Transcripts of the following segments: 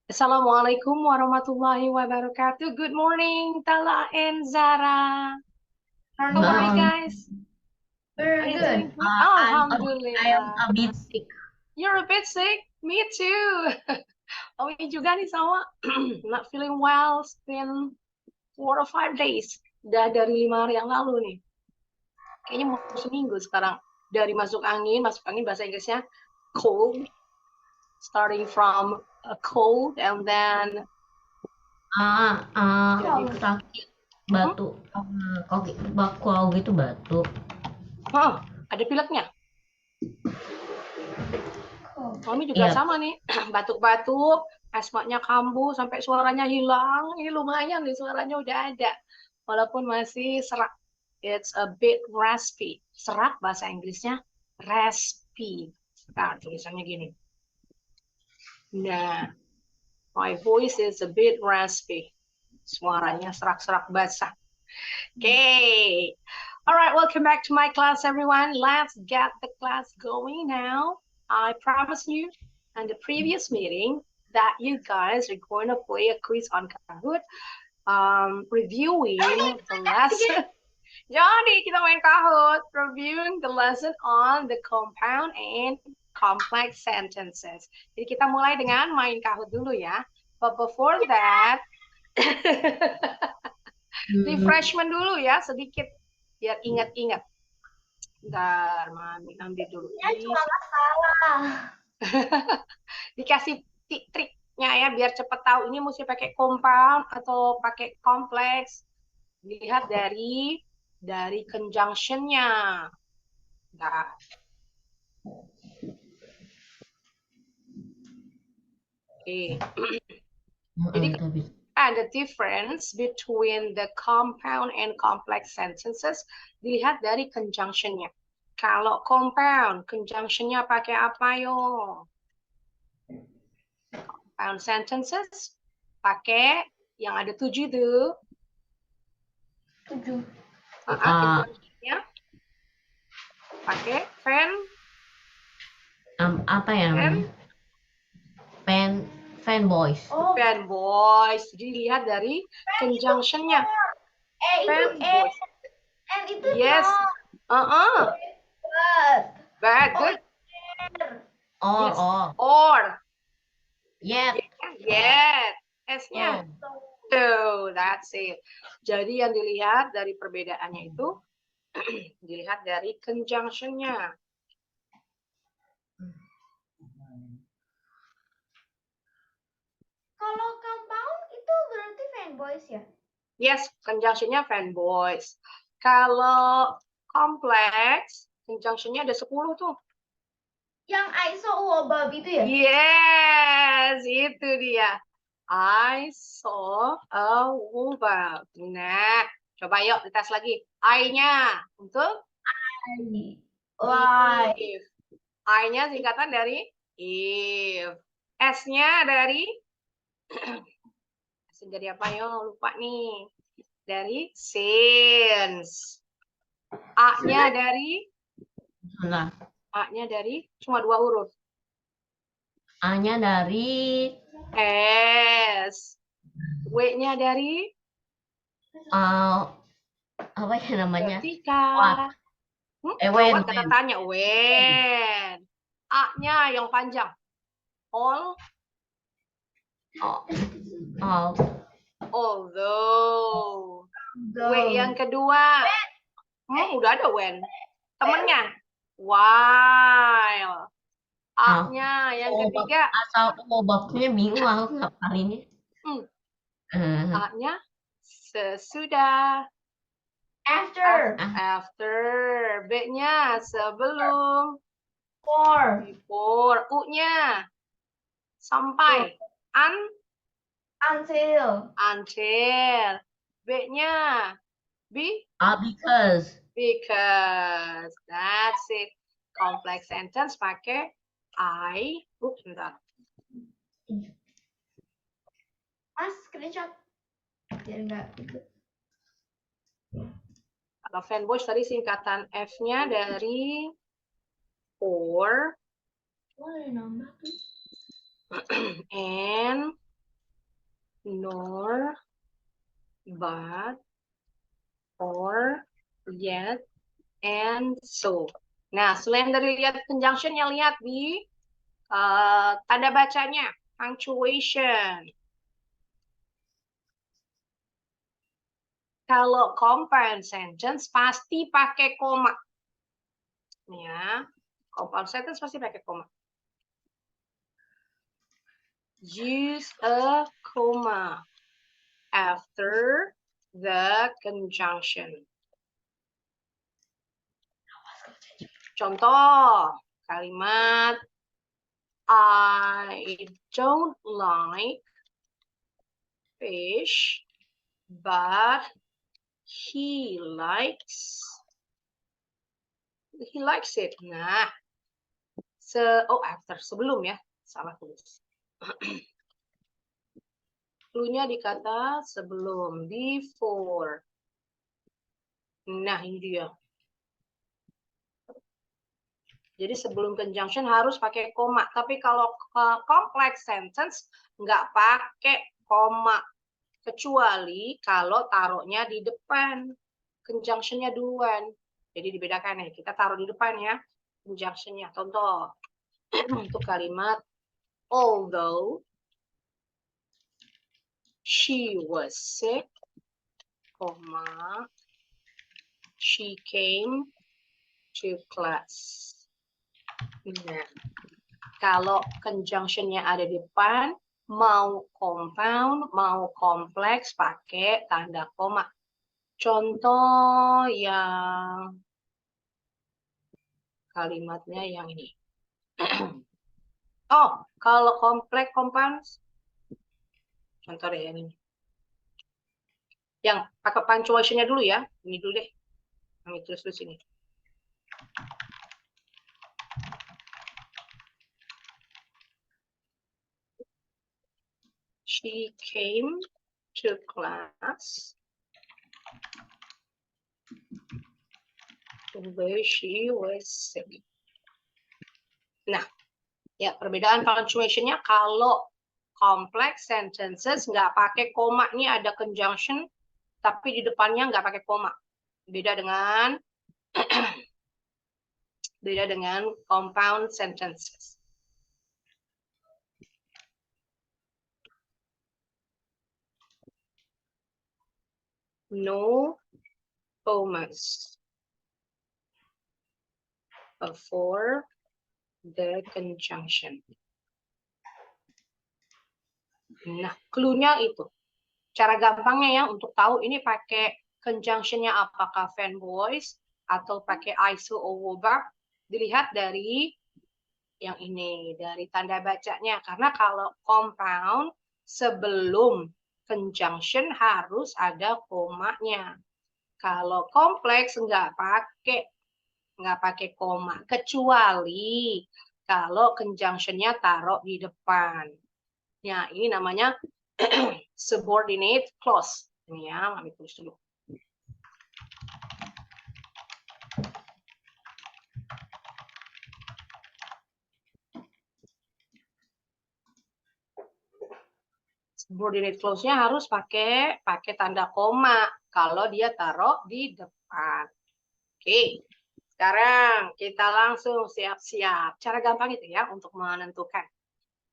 Assalamualaikum warahmatullahi wabarakatuh. Good morning, Tala and Zara. How are you Morning. guys? Are Very you good. doing good? I am Alhamdulillah. a bit sick. You're a bit sick? Me too. Oh, ini juga nih sama. Not feeling well. It's been 4 or 5 days. Udah dari 5 hari yang lalu nih. Kayaknya mau seminggu sekarang. Dari masuk angin bahasa Inggrisnya cold. Starting from a cold and then jadi Sakit hmm? batuk. Kok gitu batuk. Oh, ada pileknya. Kami juga Iya. sama nih, batuk-batuk, asmanya kambuh sampai suaranya hilang. Ini lumayan nih suaranya udah ada. Walaupun masih serak. It's a bit raspy. Serak bahasa Inggrisnya raspy. Nah, tulisannya gini. Nah, my voice is a bit raspy. Suaranya serak-serak basah. Okay. All right, welcome back to my class, everyone. Let's get the class going now. I promised you in the previous meeting that you guys are going to play a quiz on Kahoot, reviewing the lesson. Jadi kita main Kahoot, reviewing the lesson on the compound and complex sentences. Jadi kita mulai dengan main Kahoot dulu ya. But before that, refreshment dulu ya sedikit biar ingat-ingat. Bentar, Mami ambil dulu. Cuma masalah. Dikasih triknya ya biar cepat tahu ini mesti pakai compound atau pakai kompleks. Dilihat dari conjunction-nya. Nah, oke. Jadi ada difference between the compound and complex sentences dilihat dari conjunction-nya. Kalau compound, conjunction-nya pakai apa yo? Compound sentences pakai yang ada 7 tuh. 7. Conjunction-nya pakai Apa ya namanya? Fanboys. fanboys. Jadi lihat dari conjunction-nya. Fanboys. And itu Yes. Bad, good. Yes. Or. Yet. Yet. S-nya. So, that's it. Jadi yang dilihat dari perbedaannya itu dilihat dari conjunction-nya. Kalau compound itu berarti fanboys ya? Yes, conjunction-nya fanboys. Kalau kompleks, conjunction-nya ada 10 tuh. Yang I saw a wobab itu ya? Yes, itu dia. I saw a wobab. Nah, coba yuk dites lagi. I-nya untuk Why? if. I-nya singkatan dari if. S-nya dari dari apa yo? Lupa nih. Dari since. A-nya dari A-nya dari cuma 2 huruf. A-nya dari S. W-nya dari apa ya namanya? ketika. When. Kata tanya when. A-nya yang panjang. All. Although. W yang kedua. Udah ada when. Temennya. While. A-nya yang ketiga. Asal babnya bingung aku kali ini. A-nya sesudah. After. B-nya sebelum. Before. U-nya sampai. Until. B-nya Because. That's it. Complex sentence pakai I. Bentar. Mas, screenshot. Biar enggak ikut. Kalau fanboys tadi singkatan F-nya dari for Boleh nambah tuh. and nor, but, or, yet, and so. Nah, selain dari lihat conjunctionnya, lihat di tanda bacanya, punctuation. Kalau compound sentence pasti pakai koma. Ya, compound sentence pasti pakai koma. Use a comma after the conjunction. Contoh, kalimat I don't like fish, but he likes it. Nah, after, sebelum ya, salah tulis. Clue-nya di kata sebelum, before. Nah, ini dia. Jadi sebelum conjunction harus pakai koma. Tapi kalau complex sentence nggak pakai koma. Kecuali kalau taruhnya di depan. Conjunction-nya duluan. Jadi dibedakan ya. Kita taruh di depan ya. Conjunction-nya. Contoh. Untuk kalimat although she was sick, she came to class. Nah, kalau conjunction-nya ada di depan, mau compound, mau kompleks, pakai tanda koma. Contoh yang kalimatnya yang ini. Oh, kalau kompleks, compound, contoh deh yang ini. Yang pakai punctuation-nya dulu ya. Ini dulu deh. Kami tulis di sini. She came to class although she was sick. Nah, ya perbedaan punctuation-nya kalau complex sentences nggak pakai koma, ini ada conjunction, tapi di depannya nggak pakai koma. Beda dengan compound sentences. No commas before the conjunction. Nah, clue-nya itu. Cara gampangnya ya untuk tahu ini pakai conjunction-nya apakah fan voice atau pakai ISO or verb, dilihat dari yang ini, dari tanda bacanya. Karena kalau compound sebelum conjunction harus ada komanya. Kalau kompleks nggak pakai koma, kecuali kalau conjunction-nya taruh di depan. Ya, ini namanya subordinate clause. Ini ya, kami tulis dulu. Subordinate clause-nya harus pakai tanda koma kalau dia taruh di depan. Oke, sekarang kita langsung siap-siap. Cara gampang itu ya untuk menentukan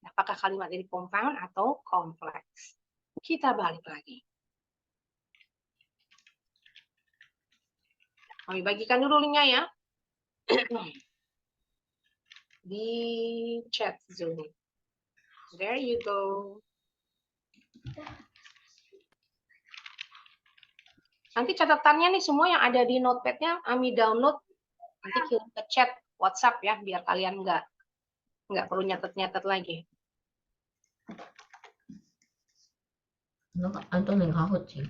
apakah kalimat ini compound atau kompleks. Kita balik lagi. Kami bagikan dulu linknya ya. Di chat Zoom. There you go. Nanti catatannya nih semua yang ada di notepad-nya Ami download, nanti kirim ke chat WhatsApp ya, biar kalian nggak perlu nyatet-nyatet lagi. Antonin kahut sih.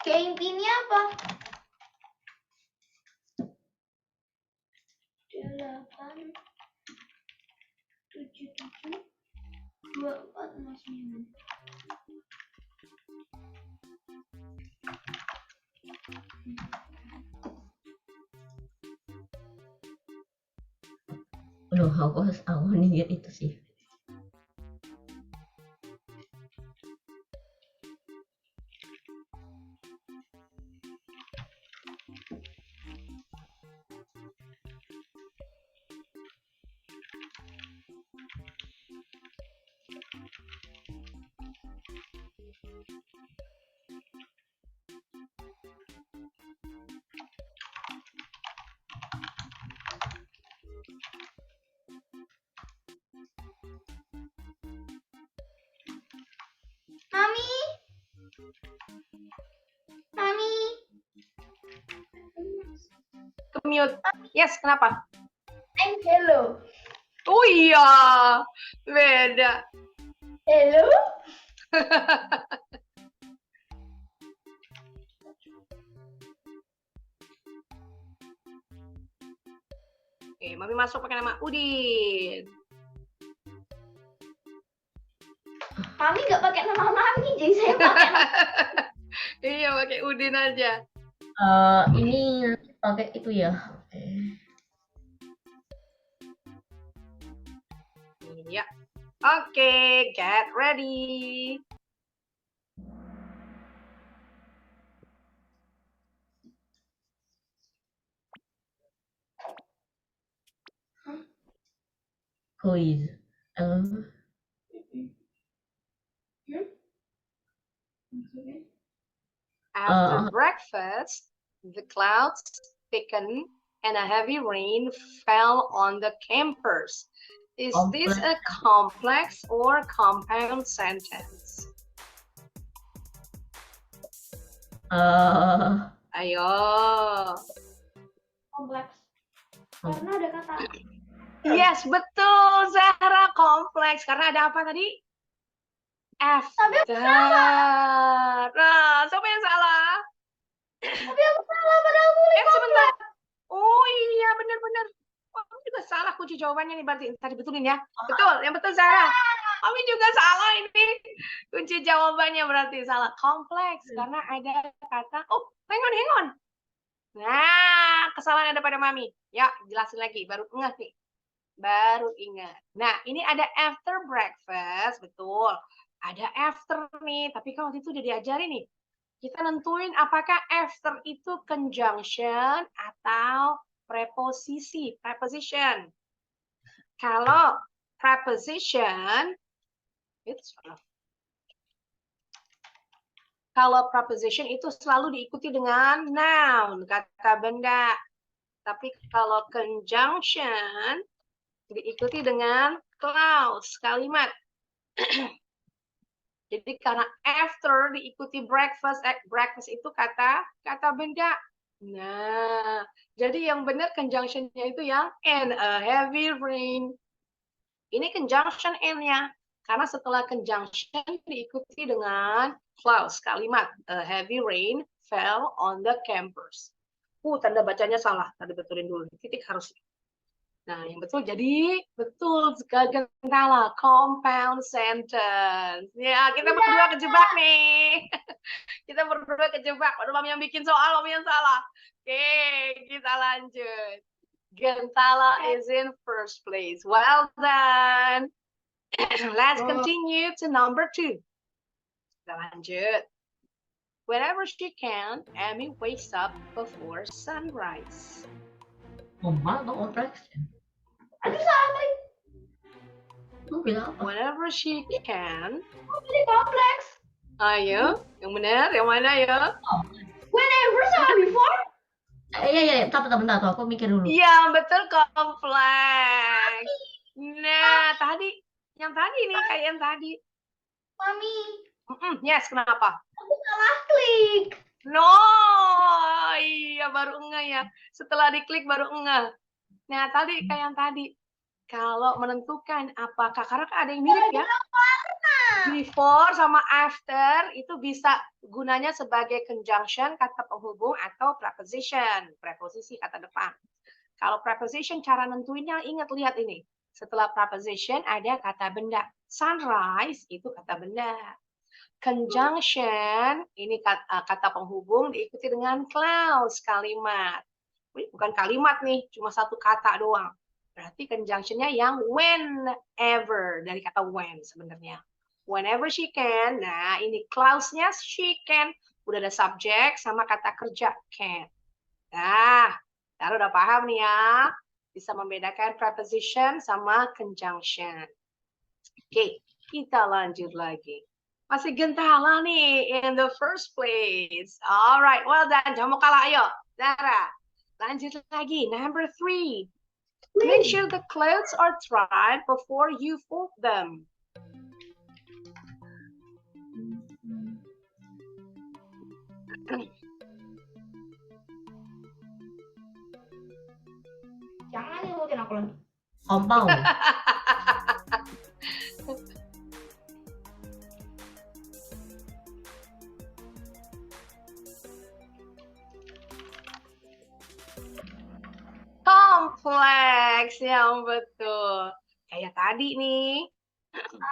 Kayak intinya apa? 8, 7, 7, 2, 4, 0, 9. Aduh, aku harus niat itu sih. Mami. Mami. Mute. Yes, kenapa? I'm hello. Oh iya, beda. Hello? Oke, Mami masuk pakai nama Udin. Mami nggak pakai nama Mami, jadi saya pakai nama. Iya, pakai Udin aja. Ini pakai itu ya. Iya. Oke, get ready. Quiz. After breakfast, the clouds thickened and a heavy rain fell on the campers. Is this a complex or compound sentence? Ayo. Kompleks. Karena ada kata. Yes, betul, Zahra, kompleks. Karena ada apa tadi? After. Nah, siapa yang salah? Tapi aku salah, padahal boleh sebentar. Oh iya, benar-benar. Kamu juga salah kunci jawabannya nih, berarti tadi betulin ya. Betul, yang betul Zahra. Kamu juga salah ini. Kunci jawabannya berarti salah. Kompleks, karena ada kata, oh, hang on. Nah, kesalahan ada pada Mami. Ya, jelasin lagi, baru ingat nih. Baru ingat. Nah, ini ada after breakfast, betul. Ada after nih, tapi kan waktu itu udah diajarin nih. Kita nentuin apakah after itu conjunction atau preposisi, preposition. Kalau preposition, kalau preposition itu selalu diikuti dengan noun, kata benda. Tapi kalau conjunction diikuti dengan clause, kalimat. Jadi karena after diikuti breakfast, breakfast itu kata benda. Nah, jadi yang benar conjunction-nya itu yang and a heavy rain. Ini conjunction and-nya. Karena setelah conjunction diikuti dengan clause, kalimat a heavy rain fell on the campers. Tanda bacanya salah. Tadi betulin dulu. Titik harus. Nah, yang betul jadi betul Gentala, compound sentence. Ya, kita berdua kejebak nih. Kita berdua kejebak. Waduh, Mami yang bikin soal, Mami yang salah. Oke, kita lanjut. Gentala is in first place. Well done. Let's continue to number 2. Kita lanjut. Whenever she can, Amy wakes up before sunrise. Normal atau kompleks? Aduh, salah. Lu bilang apa? Whenever she can. Ini kompleks. Ayo, yang benar, yang mana ya? Whenever sama before? Iya, bentar, tuh aku mikir dulu. Iya, betul, kompleks. Nah, yang tadi nih, kayak yang tadi. Mami. Yes, kenapa? Aku salah klik. No, iya baru ngeh ya. Setelah diklik baru ngeh. Nah, tadi kayak yang tadi. Kalau menentukan apakah, karena kan ada yang mirip ya. Before sama after itu bisa gunanya sebagai conjunction, kata penghubung, atau preposition, preposisi, kata depan. Kalau preposition cara nentuinnya ingat lihat ini. Setelah preposition ada kata benda. Sunrise itu kata benda. Conjunction ini kata penghubung diikuti dengan clause kalimat. Bukan kalimat nih, cuma satu kata doang. Berarti conjunctionnya yang whenever dari kata when sebenarnya. Whenever she can. Nah, ini clause-nya she can. Udah ada subjek sama kata kerja can. Nah, Tara udah paham nih ya. Bisa membedakan preposition sama conjunction. Oke, kita lanjut lagi. Masih gentala nih in the first place. Alright, well done. Jangan mau kalah, ayo. Tara, lanjut lagi. Number 3. Make sure the clothes are dried before you fold them. Jangan ngikutin aku lagi. Compound. Kompleks, yang betul. Kayak tadi nih.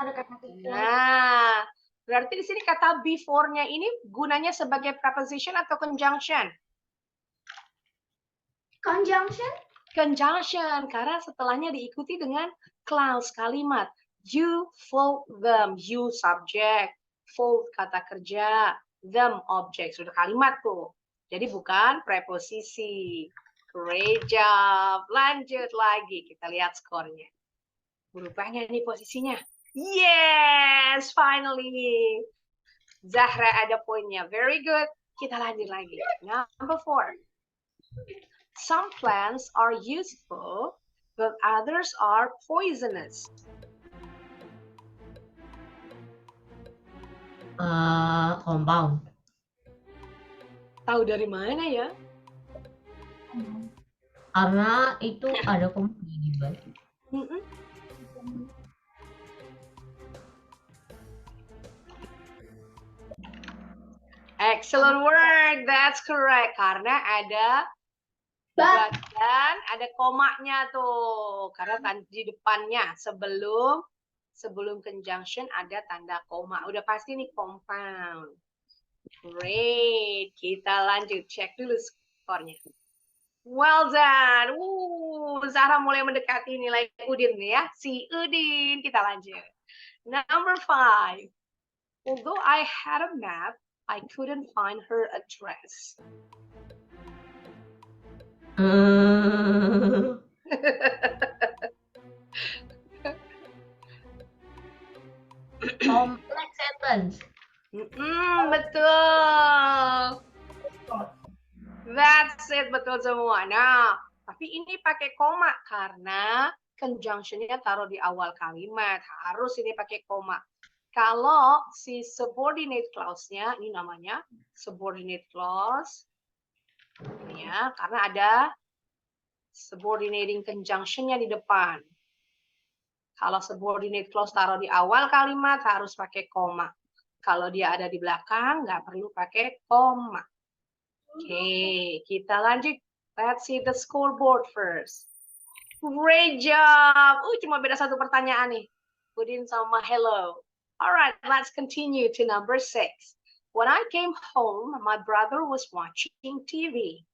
Ada kata kecil. Nah, berarti di sini kata before-nya ini gunanya sebagai preposition atau conjunction? Conjunction? Conjunction, karena setelahnya diikuti dengan clause kalimat. You fold them, you subject, fold kata kerja, them object. Sudah kalimat tuh. Jadi bukan preposisi. Great job. Lanjut lagi, kita lihat skornya. Berubahnya nih posisinya. Yes, finally. Zahra ada poinnya. Very good. Kita lanjut lagi. Number 4. Some plants are useful, but others are poisonous. Compound. Tahu dari mana ya? Karena itu ada kompound di bawah. Excellent work, that's correct. Karena ada but dan ada komanya tuh. Karena di depannya sebelum conjunction ada tanda koma. Udah pasti nih compound. Great. Kita lanjut cek dulu skornya. Well done. Zahra mulai mendekati nilai Udin ya. Si Udin. Kita lanjut. Number 5. Although I had a map, I couldn't find her address. Complex sentence. Betul. That's it, betul semua. Nah, tapi ini pakai koma karena conjunction-nya taruh di awal kalimat. Harus ini pakai koma. Kalau si subordinate clause-nya, ini namanya subordinate clause. Ini ya, karena ada subordinating conjunction-nya di depan. Kalau subordinate clause taruh di awal kalimat, harus pakai koma. Kalau dia ada di belakang, nggak perlu pakai koma. Oke, kita lanjut. Let's see the scoreboard first. Great job. Cuma beda satu pertanyaan nih. Udin sama hello. Alright, let's continue to number 6. When I came home, my brother was watching TV.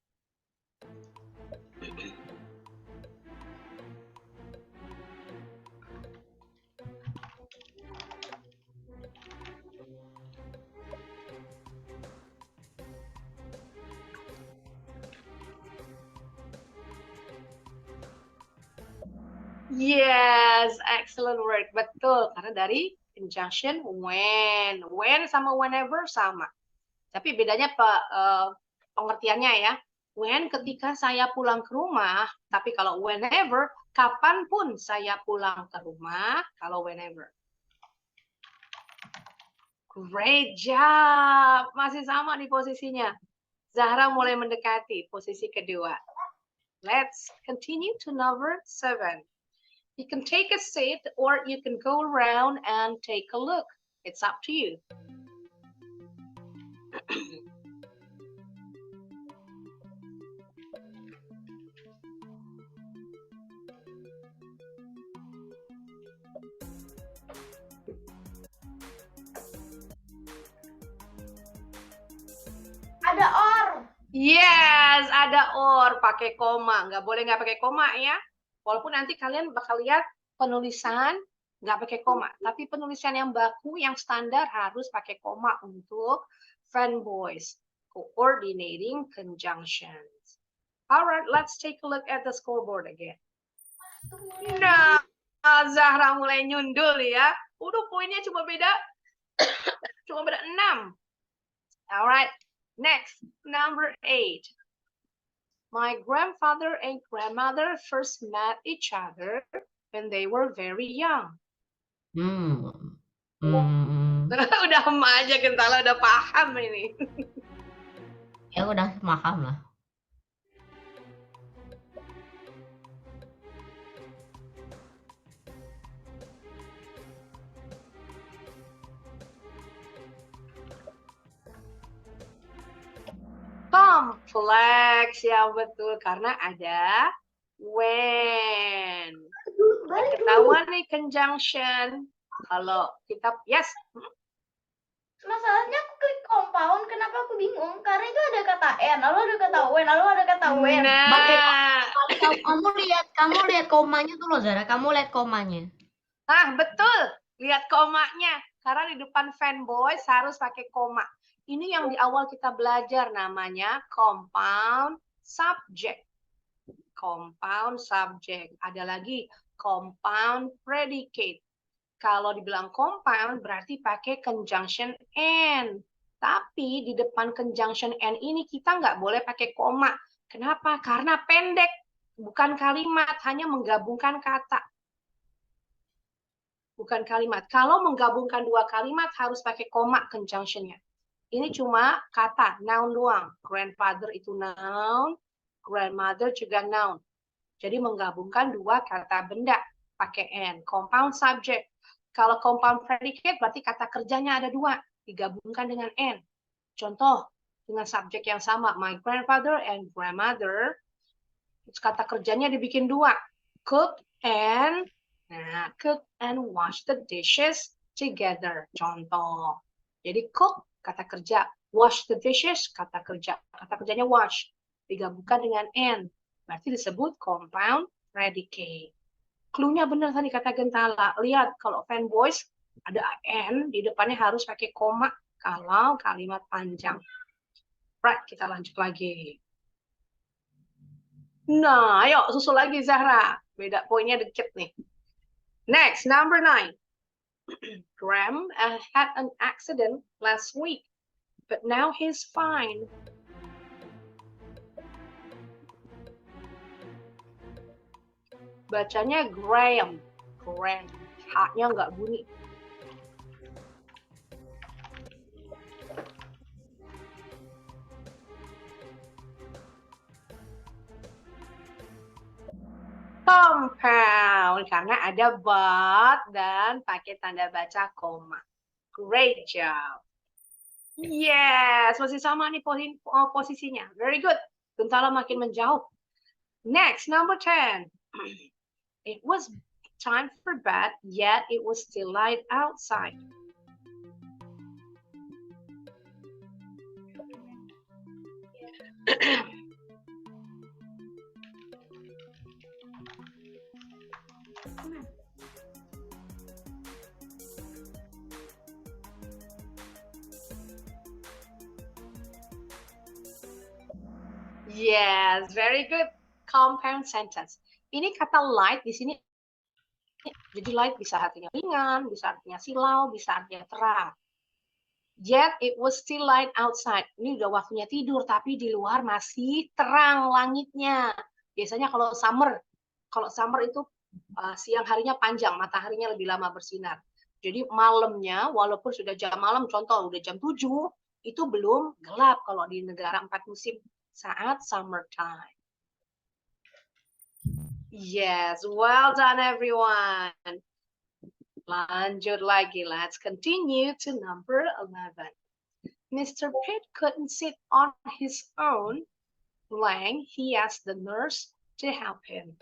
Yes, excellent work. Betul, karena dari conjunction when. When sama whenever sama. Tapi bedanya pengertiannya ya. When ketika saya pulang ke rumah, tapi kalau whenever, kapanpun saya pulang ke rumah, kalau whenever. Great job. Masih sama di posisinya. Zahra mulai mendekati posisi kedua. Let's continue to number 7. You can take a seat or you can go around and take a look. It's up to you. Yes, ada or pakai koma. Nggak boleh nggak pakai koma ya. Walaupun nanti kalian bakal lihat penulisan nggak pakai koma. Tapi penulisan yang baku, yang standar harus pakai koma untuk friend voice. Coordinating conjunctions. Alright, let's take a look at the scoreboard again. Nah, Zahra mulai nyundul ya. Udah poinnya cuma beda 6. Alright, next, number 8. My grandfather and grandmother first met each other when they were very young. Udah aja Gentala udah paham ini. Ya udah paham lah. Kompleks ya betul karena ada when. Ketahuan nih conjunction. Kalau kita yes. Masalahnya aku klik compound, kenapa aku bingung? Karena itu ada kata n, lalu ada kata when, lalu ada kata when. Nah, kamu lihat komanya tuh loh Zara, kamu lihat komanya. Ah, betul. Lihat komanya. Karena di depan fanboys harus pakai koma. Ini yang di awal kita belajar namanya compound subject. Compound subject. Ada lagi compound predicate. Kalau dibilang compound berarti pakai conjunction and. Tapi di depan conjunction and ini kita nggak boleh pakai koma. Kenapa? Karena pendek. Bukan kalimat, hanya menggabungkan kata. Bukan kalimat. Kalau menggabungkan dua kalimat harus pakai koma conjunctionnya. Ini cuma kata, noun doang. Grandfather itu noun, grandmother juga noun. Jadi menggabungkan dua kata benda pakai n. Compound subject. Kalau compound predicate berarti kata kerjanya ada dua, digabungkan dengan n. Contoh, dengan subjek yang sama, my grandfather and grandmother, kata kerjanya dibikin dua, cook and cook and wash the dishes together. Contoh. Jadi cook kata kerja, wash the dishes kata kerja. Kata kerjanya wash digabungkan dengan and. Berarti disebut compound predicate. Clue-nya benar tadi kata Gentala. Lihat kalau fan voice ada n di depannya harus pakai koma kalau kalimat panjang. Right, kita lanjut lagi. Nah, ayo susul lagi Zahra. Beda poinnya dikit nih. Next, number 9. Graham had an accident last week, but now he's fine. Bacanya Graham. Graham. H-nya nggak bunyi. Compound karena ada but dan pakai tanda baca koma. Great job. Yes, masih sama nih posisinya. Very good. Gentala makin menjauh. Next, number 10. It was time for bed, yet it was still light outside. Yes, very good. Compound sentence. Ini kata light di sini. Jadi light bisa artinya ringan, bisa artinya silau, bisa artinya terang. Yet it was still light outside. Ini udah waktunya tidur, tapi di luar masih terang langitnya. Biasanya kalau summer itu siang harinya panjang, mataharinya lebih lama bersinar. Jadi malamnya, walaupun sudah jam malam, contoh udah jam 7, itu belum gelap kalau di negara 4 musim saat summertime. Yes, well done everyone. Lanjut lagi, let's continue to number 11. Mr. Pitt couldn't sit on his own plank. He asked the nurse to help him.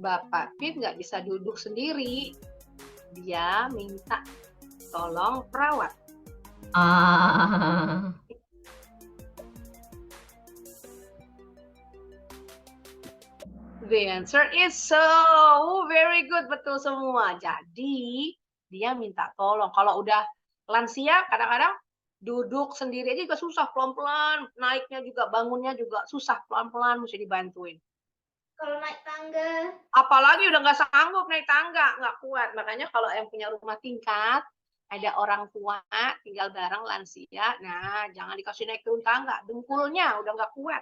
Bapak Pit nggak bisa duduk sendiri. Dia minta tolong perawat. The answer is so. Very good, betul semua. Jadi, dia minta tolong. Kalau udah lansia, kadang-kadang duduk sendiri aja juga susah, pelan-pelan. Naiknya juga, bangunnya juga susah, pelan-pelan mesti dibantuin. Kalau naik tangga. Apalagi udah nggak sanggup naik tangga, nggak kuat. Makanya kalau yang punya rumah tingkat, ada orang tua tinggal bareng lansia, nah jangan dikasih naik turun tangga, dengkulnya udah nggak kuat.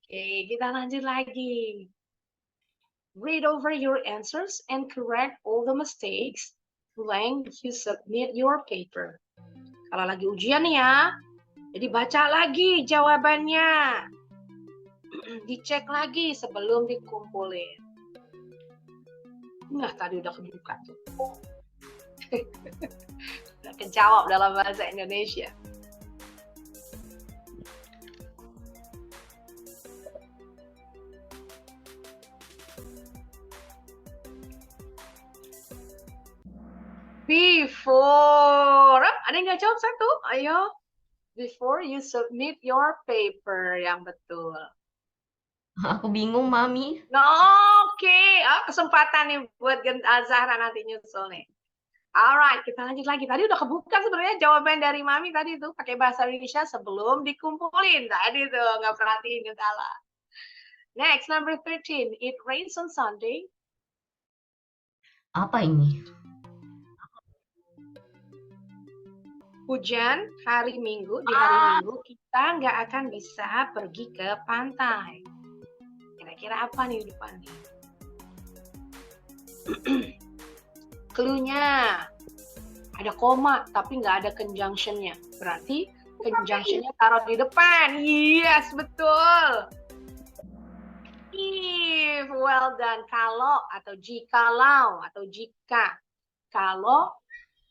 Oke, kita lanjut lagi. Read over your answers and correct all the mistakes when you submit your paper. Kalau lagi ujian nih ya, jadi baca lagi jawabannya. Dicek lagi sebelum dikumpulin. Nah, tadi udah kebuka tuh. Udah kejawab dalam bahasa Indonesia. Before, ada yang nggak jawab satu? Ayo. Before you submit your paper, yang betul. Aku bingung, Mami. Oke. Kesempatan nih buat Zahra nanti nyusul nih. Alright, kita lanjut lagi. Tadi udah kebuka sebenarnya jawaban dari Mami tadi tuh pakai bahasa Indonesia sebelum dikumpulin. Tadi tuh nggak perhatiin yang salah. Next, number 13. It rains on Sunday. Apa ini? Hujan hari Minggu, di hari Minggu kita nggak akan bisa pergi ke pantai. Kira-kira apa nih depannya? Cluenya ada koma tapi nggak ada conjunction-nya. Berarti conjunction-nya taruh di depan. Yes, betul. If, well done. Kalau atau jikalau atau jika. Kalau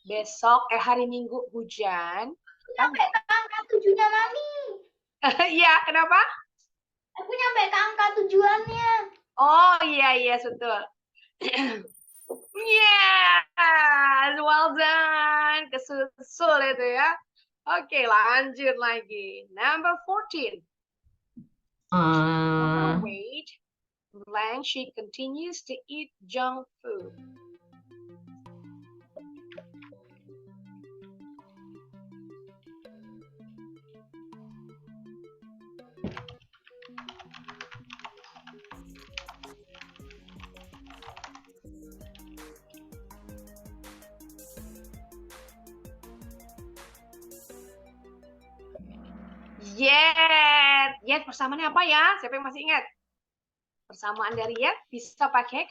besok hari Minggu hujan. Nyampe ke angka tujuannya, Mami. Iya, kenapa? Aku nyampe ke angka tujuannya. Oh iya betul. Yes, well done. Kesusul itu ya. Oke, lanjut lagi. Number 14. Overweight, blank, she continues to eat junk food. Yet persamaannya apa ya? Siapa yang masih ingat? Persamaan dari yet bisa pakai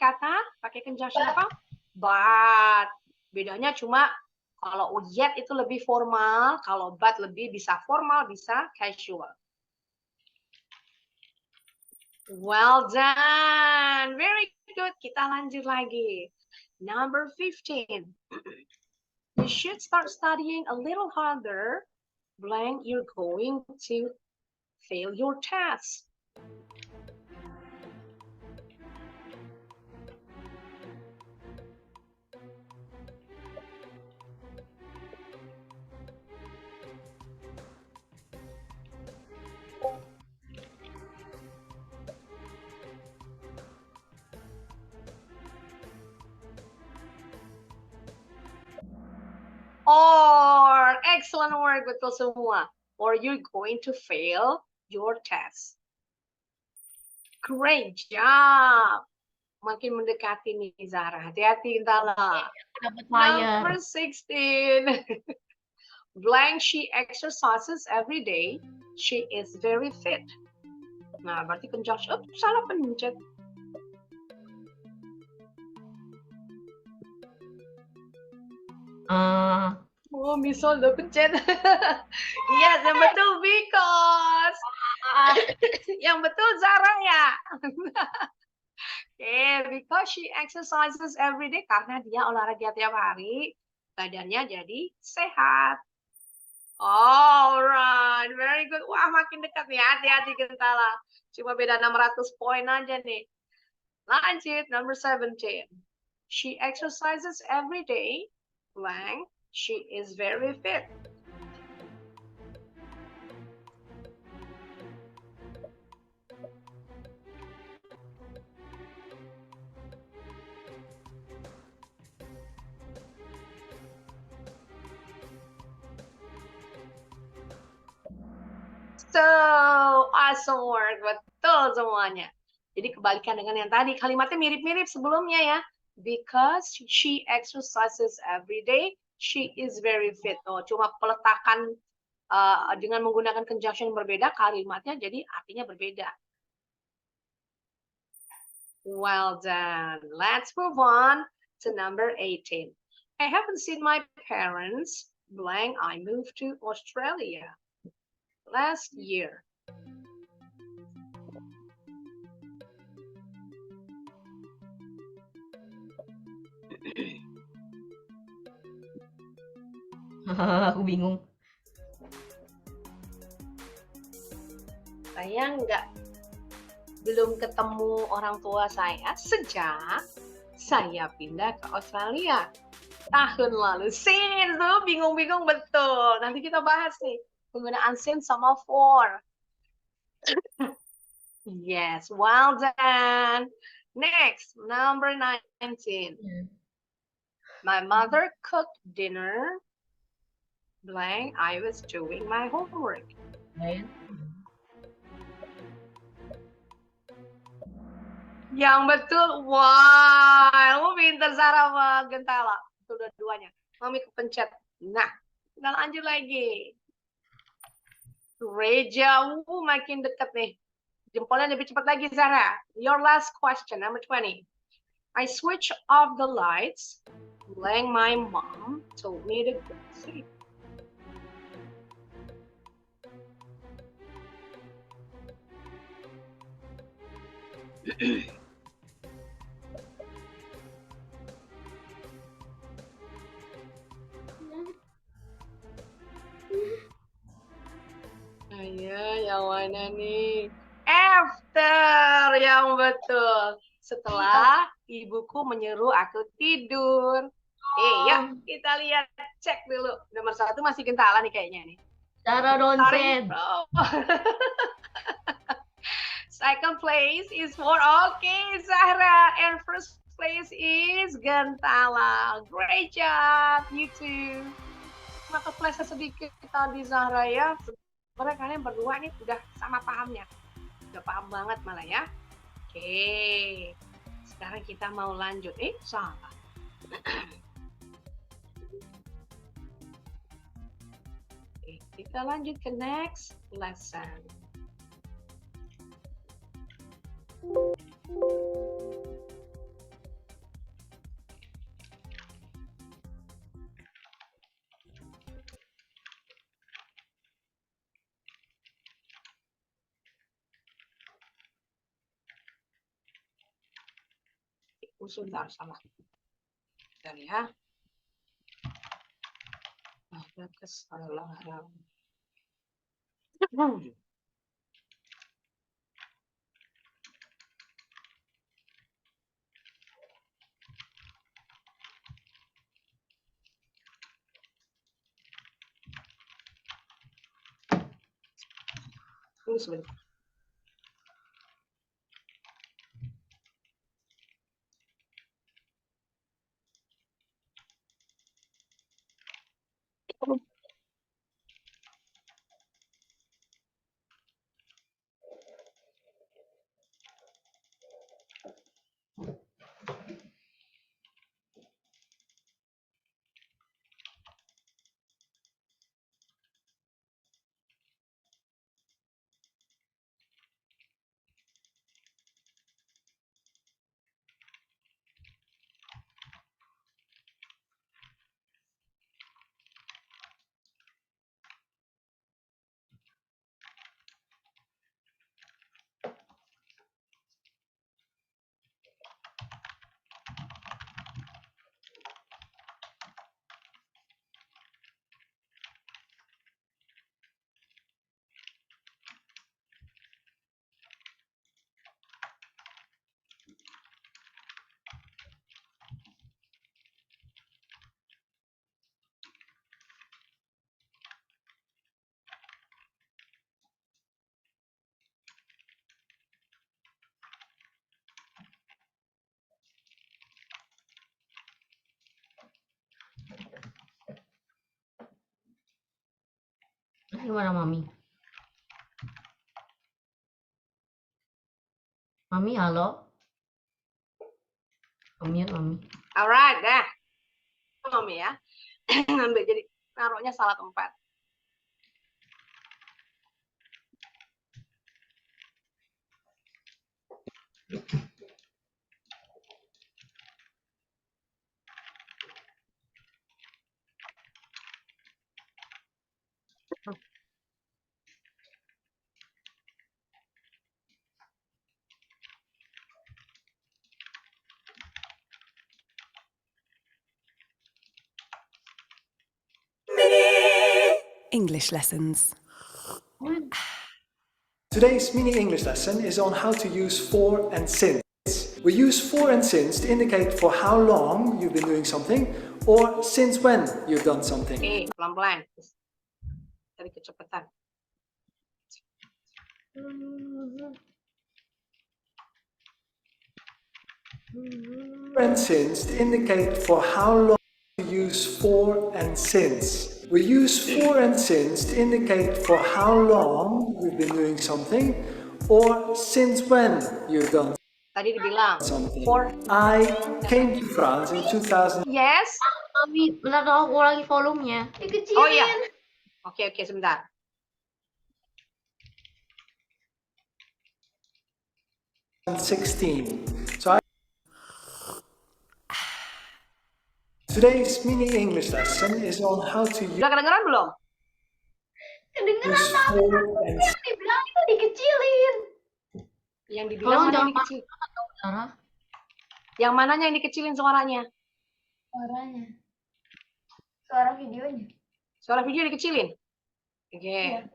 conjunction apa? But. Bedanya cuma kalau yet itu lebih formal, kalau but lebih bisa formal, bisa casual. Well done. Very good. Kita lanjut lagi. Number 15. You should start studying a little harder. Blank, you're going to fail your test. Or, excellent work, betul semua. Or you're going to fail your test. Great job. Makin mendekati nih Zahra. Hati-hati Intala. Number 16. Blank, she exercises every day. She is very fit. Nah, berarti conjunction. Salah pencet. Oh, misal udah pencet. Yes, yang betul because. Yang betul Zara ya. Because she exercises every day. Karena dia olahraga tiap hari, badannya jadi sehat. Alright, very good. Wah, makin dekat nih. Hati-hati Gentala. Cuma beda 600 poin aja nih. Lanjut, number 17. She exercises every day. Blank. She is very fit. So, awesome work. Betul semuanya. Jadi kebalikan dengan yang tadi. Kalimatnya mirip-mirip sebelumnya ya. Because she exercises every day, she is very fit. Oh, cuma peletakan dengan menggunakan conjunction berbeda, kalimatnya jadi artinya berbeda. Well done. Let's move on to number 18. I haven't seen my parents. Blank, I moved to Australia last year. Aku bingung. Saya belum ketemu orang tua saya sejak saya pindah ke Australia tahun lalu. Since tuh bingung-bingung betul. Nanti kita bahas nih penggunaan since sama for. Yes, well done. Next, number 19. My mother cooked dinner. Blank, I was doing my homework. Yang betul, wah, kamu pinter Sarah Gentala. Itu dua-duanya. Mami kepencet. Nah, kita lanjut lagi. Reja, makin dekat nih. Jempolnya lebih cepat lagi, Sarah. Your last question, number 20. I switch off the lights. Blank, my mom told me to go to sleep. Ayo, yang mana nih? After, yang betul. Setelah ibuku menyuruh aku tidur. Ya, kita lihat, cek dulu. Nomor 1 masih Gentala nih kayaknya nih. Sarah Ronsen. Second place is for Zahra, and first place is Gentala. Great job, you two. Maka flashnya sedikit tadi Zahra ya. Sebenarnya kalian berdua nih udah sama pahamnya. Udah paham banget malah ya. Oke. Sekarang kita mau lanjut. Salah. Oke, kita lanjut ke next lesson. Sebentar, salah. Bentar ya. Ada kesalahan. Tunggu sebentar. Gimana Mami? Mami, halo? Mute Mami. Alright, dah. Mami ya. Ambil jadi naruhnya salah tempat. English lessons. Today's mini English lesson is on how to use for and since. We use for and since to indicate for how long you've been doing something or since when you've done something. Oke, pelan-pelan. Dari kecepatan. For and since to indicate for how long you use for and since. We use for and since to indicate for how long you've been doing something or since when you've done Tadi dibilang something. for. I came to France in 2000. Yes. Mami, bentar dong, aku ulangi volumenya. Dikecilin. Oh iya. Oke, sebentar. Today's mini English lesson is on how to use Udah kedengeran belum? Kedengeran apa? for and Yang dibilang itu dikecilin. Yang dibilang Tolong mana yang jangan dikecil? Sarah. Yang mananya yang dikecilin suaranya? Suaranya. Suara videonya. Suara video dikecilin? Oke. Iya.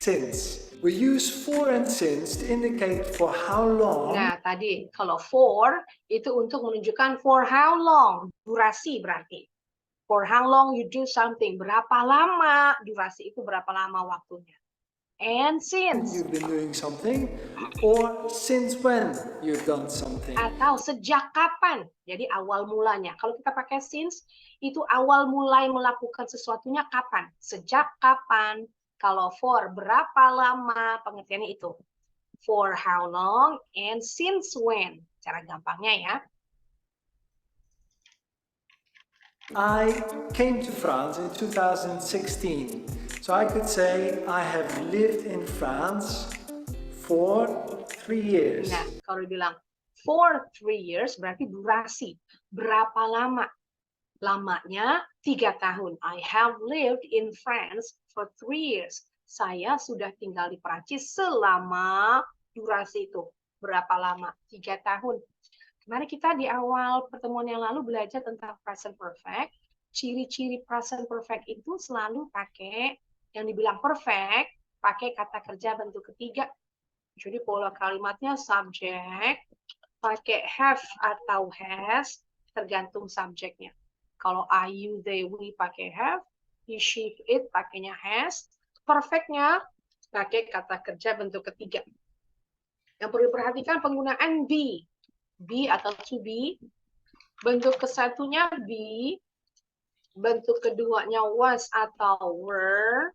since. We use for and since to indicate for how long. Nah, tadi kalau for itu untuk menunjukkan for how long, durasi berarti. For how long you do something, berapa lama, durasi itu berapa lama waktunya. And since, You've been doing something, or since when you've done something. atau sejak kapan, jadi awal mulanya. Kalau kita pakai since, itu awal mulai melakukan sesuatunya kapan, sejak kapan. Kalau for, berapa lama, pengertiannya itu. For how long, and since when. Cara gampangnya ya. I came to France in 2016. So I could say I have lived in France for 3 years. Nah, kalau dibilang for 3 years berarti durasi. Berapa lama? Lamanya 3 tahun. I have lived in France for 3 years. Saya sudah tinggal di Perancis selama durasi itu. Berapa lama? 3 tahun. Kemarin kita di awal pertemuan yang lalu belajar tentang present perfect. Ciri-ciri present perfect itu selalu pakai yang dibilang perfect, pakai kata kerja bentuk ketiga. Jadi pola kalimatnya subject, pakai have atau has, tergantung subjeknya. Kalau I, you, they, we pakai have, he, she, it pakainya has, perfectnya pakai kata kerja bentuk ketiga. Yang perlu diperhatikan penggunaan be. Be atau to be, bentuk kesatunya be, bentuk keduanya was atau were,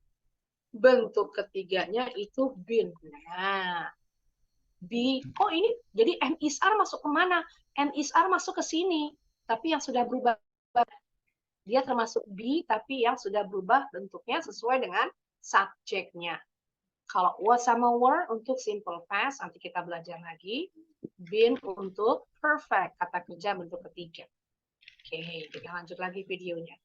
bentuk ketiganya itu been. Nah, be, oh ini jadi am is are masuk kemana? Am is are masuk ke sini, tapi yang sudah berubah, dia termasuk be, tapi yang sudah berubah bentuknya sesuai dengan subjeknya. Kalau was sama were untuk simple past, nanti kita belajar lagi. Been untuk perfect, kata kerja bentuk ketiga. Oke, kita lanjut lagi videonya.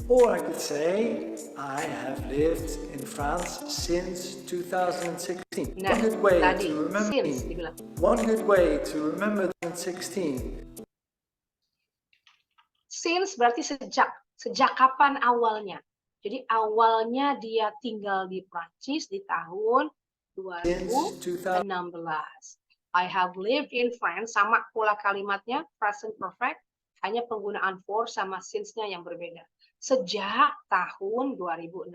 Or I could say I have lived in France since 2016. Nah, One good way tadi, to remember since dibilang. One good way to remember 2016. Since berarti sejak kapan awalnya. Jadi awalnya dia tinggal di Prancis di tahun 2016. I have lived in France, sama pola kalimatnya, present perfect, hanya penggunaan for sama since-nya yang berbeda. Sejak tahun 2016.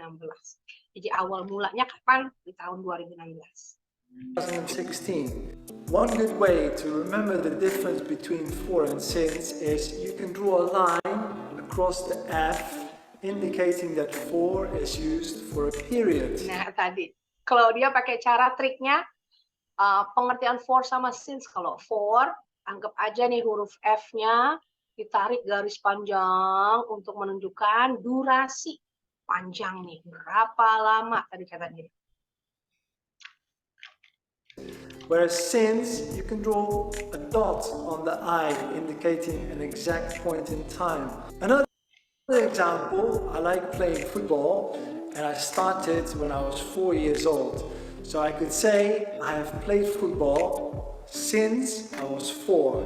Jadi awal mulanya kapan? Di tahun 2016. 2016. One good way to remember the difference between for and since is you can draw a line across the F indicating that for is used for a period. Nah, tadi kalau dia pakai cara triknya pengertian for sama since. Kalau for, anggap aja nih huruf F-nya ditarik garis panjang untuk menunjukkan durasi panjang nih. Berapa lama tadi kata dia. Whereas since, you can draw a dot on the I, indicating an exact point in time. Another example, I like playing football, and I started when I was 4 years old. So I could say I have played football since I was 4.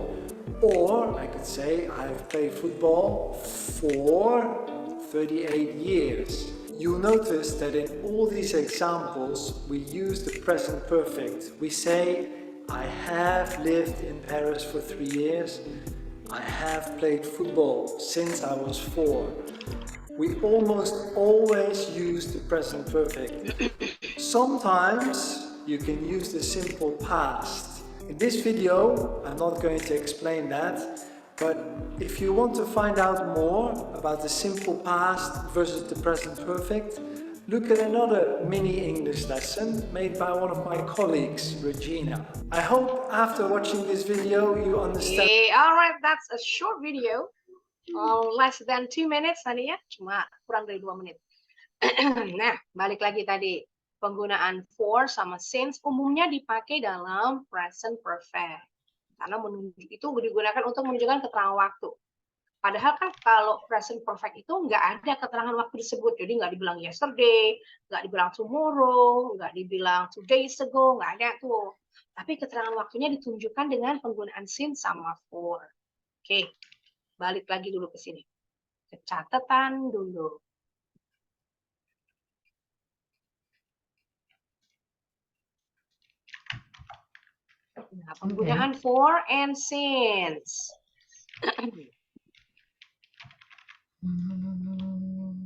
Or I could say I have played football for 38 years. You'll notice that in all these examples, we use the present perfect. We say, I have lived in Paris for 3 years. I have played football since I was 4. We almost always use the present perfect. Sometimes you can use the simple past. In this video, I'm not going to explain that. But if you want to find out more about the simple past versus the present perfect, look at another mini English lesson made by one of my colleagues, Regina. I hope after watching this video you understand. Okay, alright, that's a short video. Less than 2 minutes tadi ya, cuma kurang dari 2 menit. Nah, balik lagi tadi. Penggunaan for sama since umumnya dipakai dalam present perfect. Karena menunjuk itu digunakan untuk menunjukkan keterangan waktu. Padahal kan kalau present perfect itu nggak ada keterangan waktu disebut. Jadi nggak dibilang yesterday, nggak dibilang tomorrow, nggak dibilang 2 days ago, nggak ada tuh. Tapi keterangan waktunya ditunjukkan dengan penggunaan since sama for. Oke, balik lagi dulu ke sini. Ke catatan dulu. Nah, penggunaan for and since.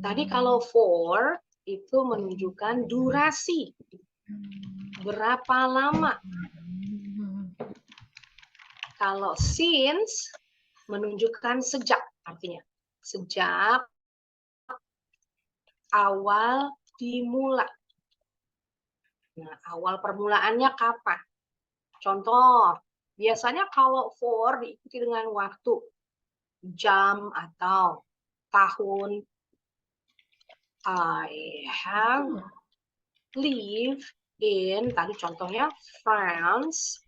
Tadi kalau for itu menunjukkan durasi. Berapa lama. Kalau since menunjukkan sejak, artinya sejak awal dimulai. Nah, awal permulaannya kapan? Contoh, biasanya kalau for diikuti dengan waktu, jam atau tahun. I have lived in, tadi contohnya France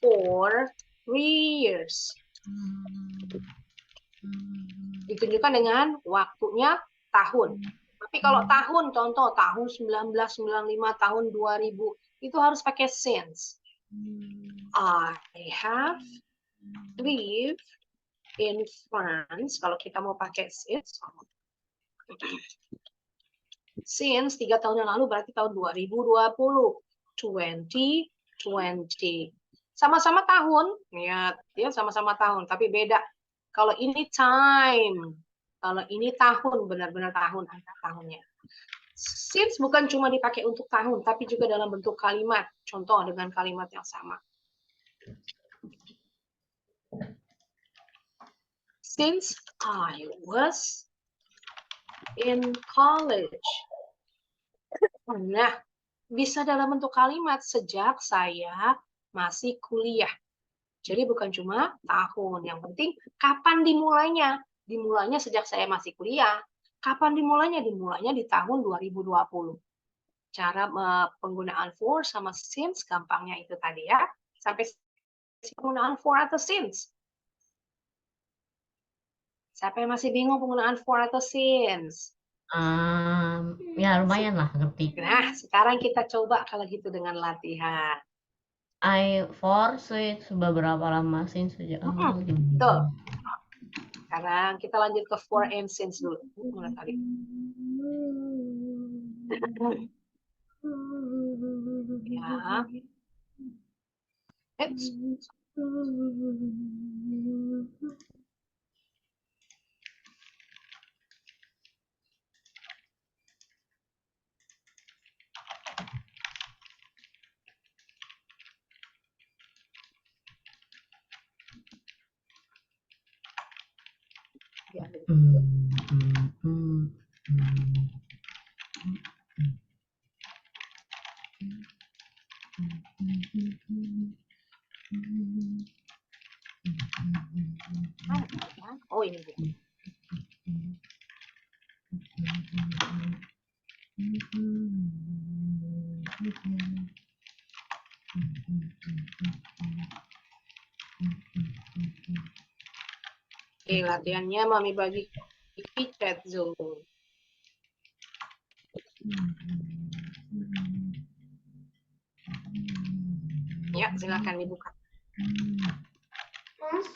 for 3 years. Ditunjukkan dengan waktunya tahun. Tapi kalau tahun, contoh tahun 1995, tahun 2000, itu harus pakai since. I have lived in France. Kalau kita mau pakai since 3 tahun yang lalu berarti tahun 2020. 2020. Sama-sama tahun, ya sama-sama tahun, tapi beda. Kalau ini time, kalau ini tahun, benar-benar tahun, angka tahunnya. Since bukan cuma dipakai untuk tahun, tapi juga dalam bentuk kalimat. Contoh dengan kalimat yang sama. Since I was in college. Nah, bisa dalam bentuk kalimat sejak saya masih kuliah. Jadi bukan cuma tahun. Yang penting kapan dimulainya. Dimulainya sejak saya masih kuliah. Kapan dimulainya? Dimulainya di tahun 2020. Cara penggunaan for sama since gampangnya itu tadi ya. Sampai penggunaan for atau since. Siapa yang masih bingung penggunaan for atau since? Ya lumayan lah ngerti. Nah, sekarang kita coba kalau gitu dengan latihan. For since beberapa lama since sejak awal. Betul. Sekarang kita lanjut ke for and since dulu. Mana tadi? Ya. Oh, ini dia. Oke, latihannya Mami bagi di chat Zoom. Ya, silakan dibuka. Mas.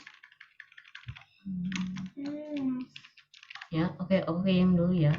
Ya, oke, oke, yang dulu ya.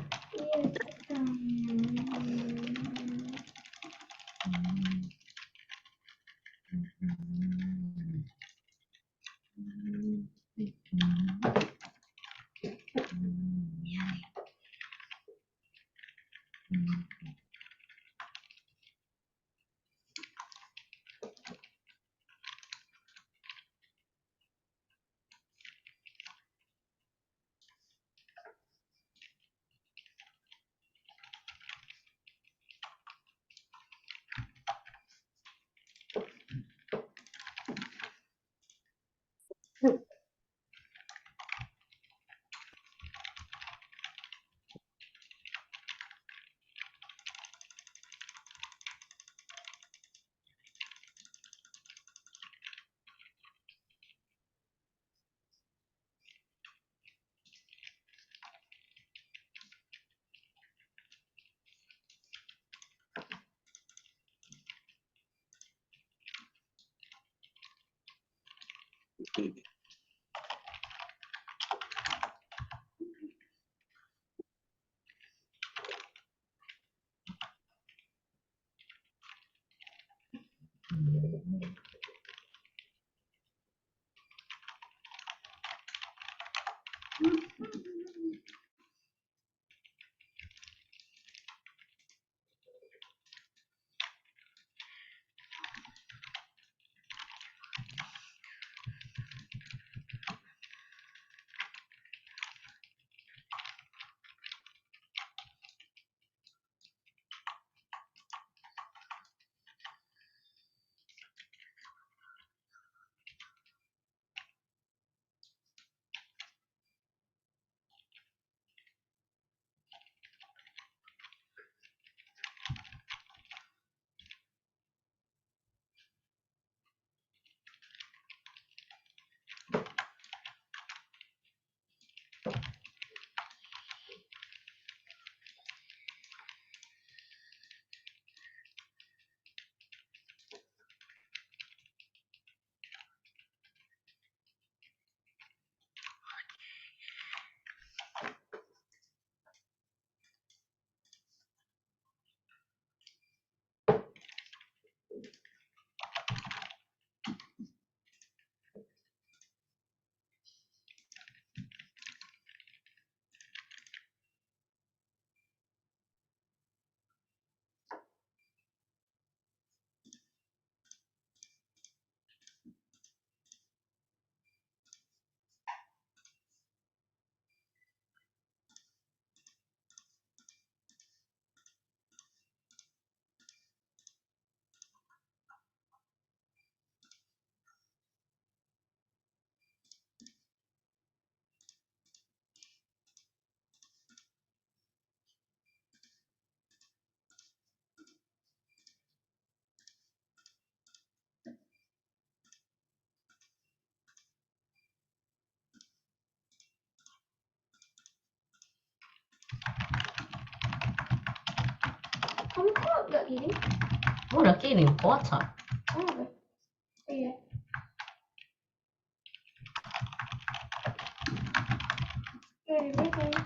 Kamu kok gak kirim? Oh, udah kirim ke WhatsApp. Oh, enggak. Iya. Kirimnya kayak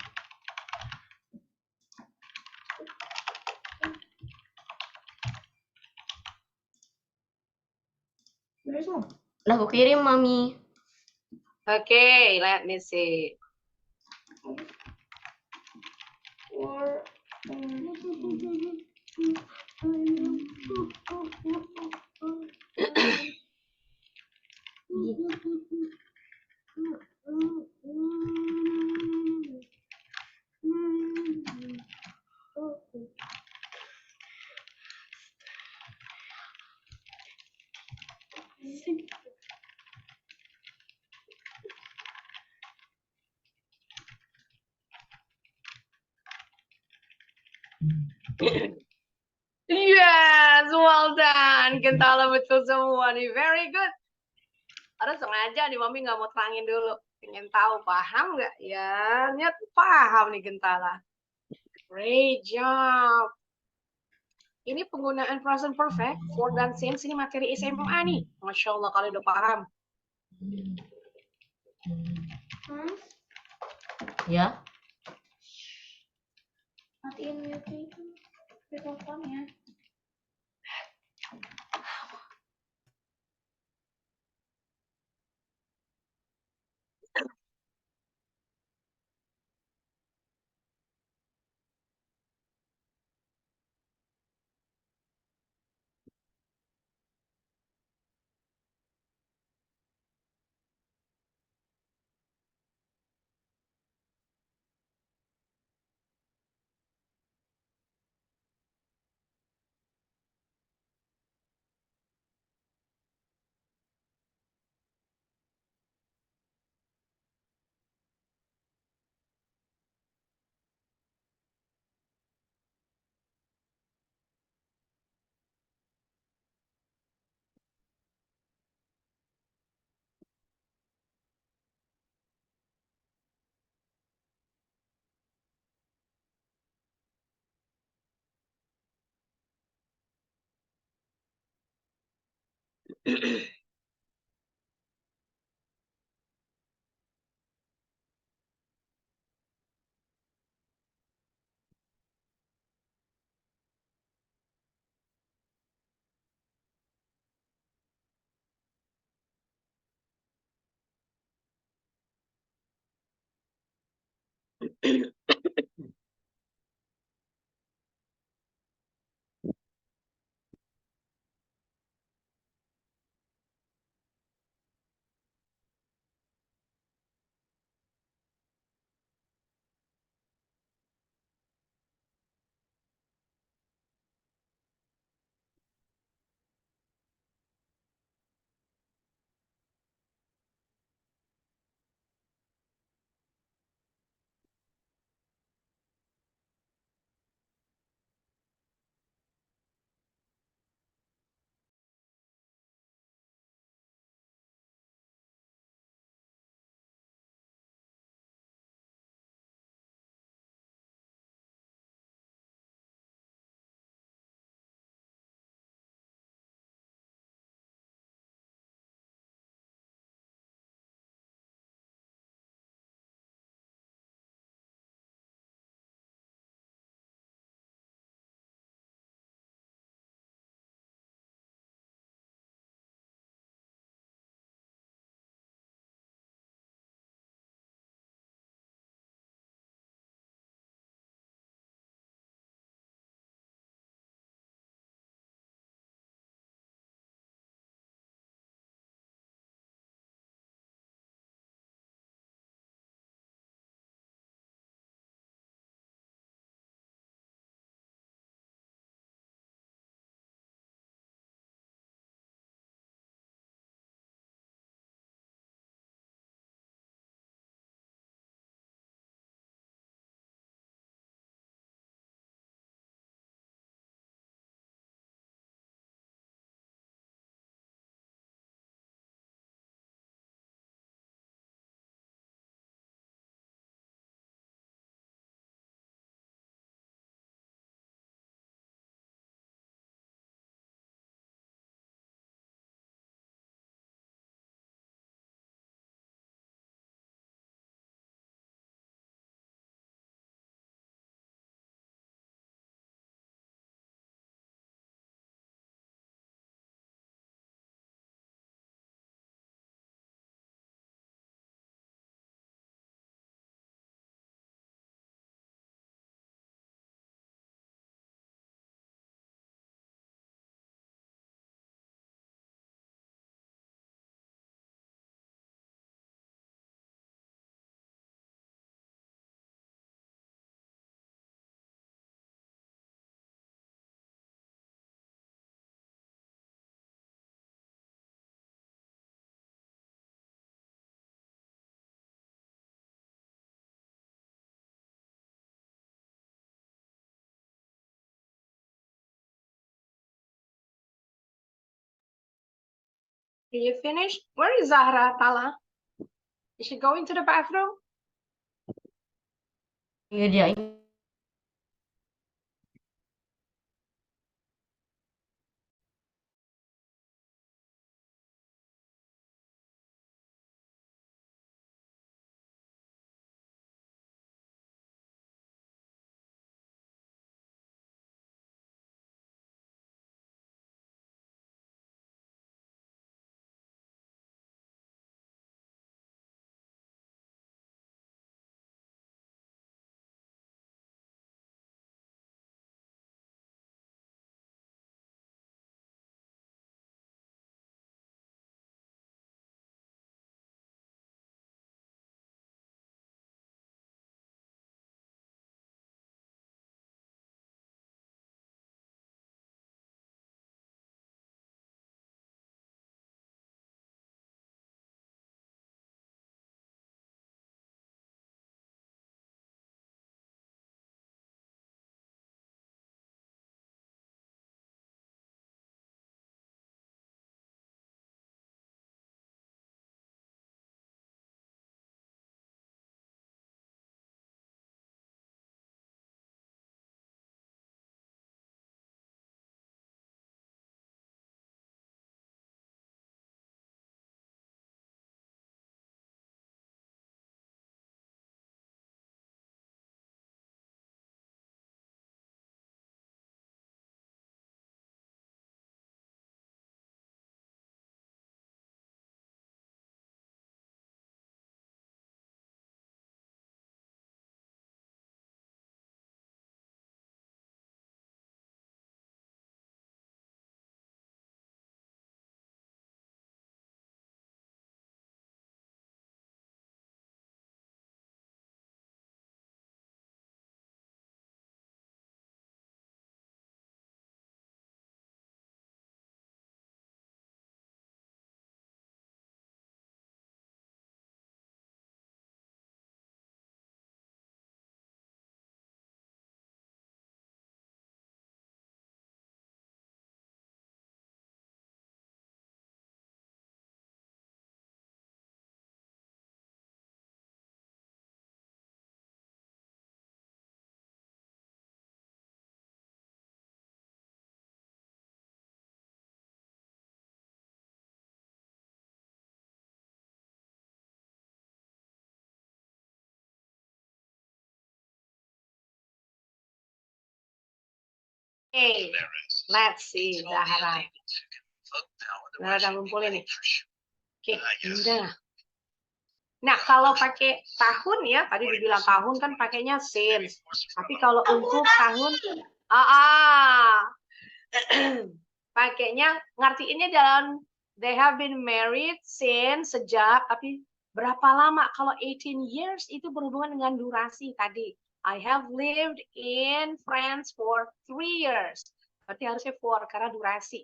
udah semua. Udah aku kirim, Mami. Okay, let me see. Or Yes, well done. Gentala betul semua nih. Very good. Ada sengaja nih, Mami nggak mau terangin dulu. Pengen tahu, paham nggak? Ya, nyet paham nih Gentala. Great job. Ini penggunaan present perfect, for dan since ini materi SMA nih. Masya Allah, kalau udah paham. Hmm? Ya, Matiin mute itu mikrofonnya. Are you finished? Where is Zahra Tala? Is she going to the bathroom? Ngerjain. Okay, let's see Zahra. Zahra udah ngumpulin nih. Oke, udah. Nah, kalau pakai tahun ya, tadi dibilang tahun kan pakainya since. Tapi kalau untuk tahun, pakainya ngertiinnya dalam they have been married since sejak, tapi berapa lama? Kalau 18 years itu berhubungan dengan durasi tadi. I have lived in France for 3 years. Berarti harusnya for karena durasi.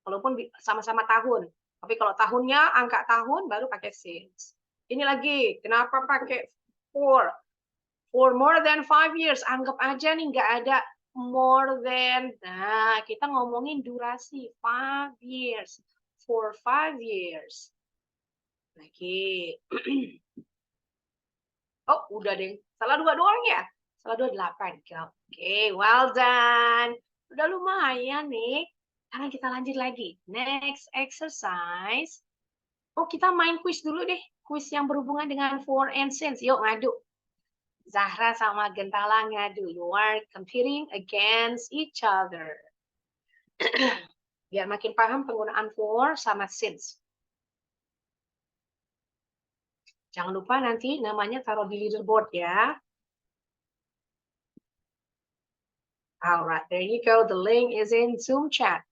Walaupun sama-sama tahun. Tapi kalau tahunnya angka tahun baru pakai since. Ini lagi, kenapa pakai for? For more than 5 years. Anggap aja nih nggak ada more than. Nah, kita ngomongin durasi 5 years. For 5 years. Lagi. Oh, udah deh. Salah 2 doang ya? Salah 2, 8. Oke, well done. Udah lumayan nih. Sekarang kita lanjut lagi. Next exercise. Oh, kita main quiz dulu deh. Quiz yang berhubungan dengan for and since. Yuk, ngadu. Zahra sama Gentala ngadu. You are competing against each other. Biar makin paham penggunaan for sama since. Jangan lupa nanti namanya taruh di leaderboard ya. All right, there you go. The link is in Zoom chat.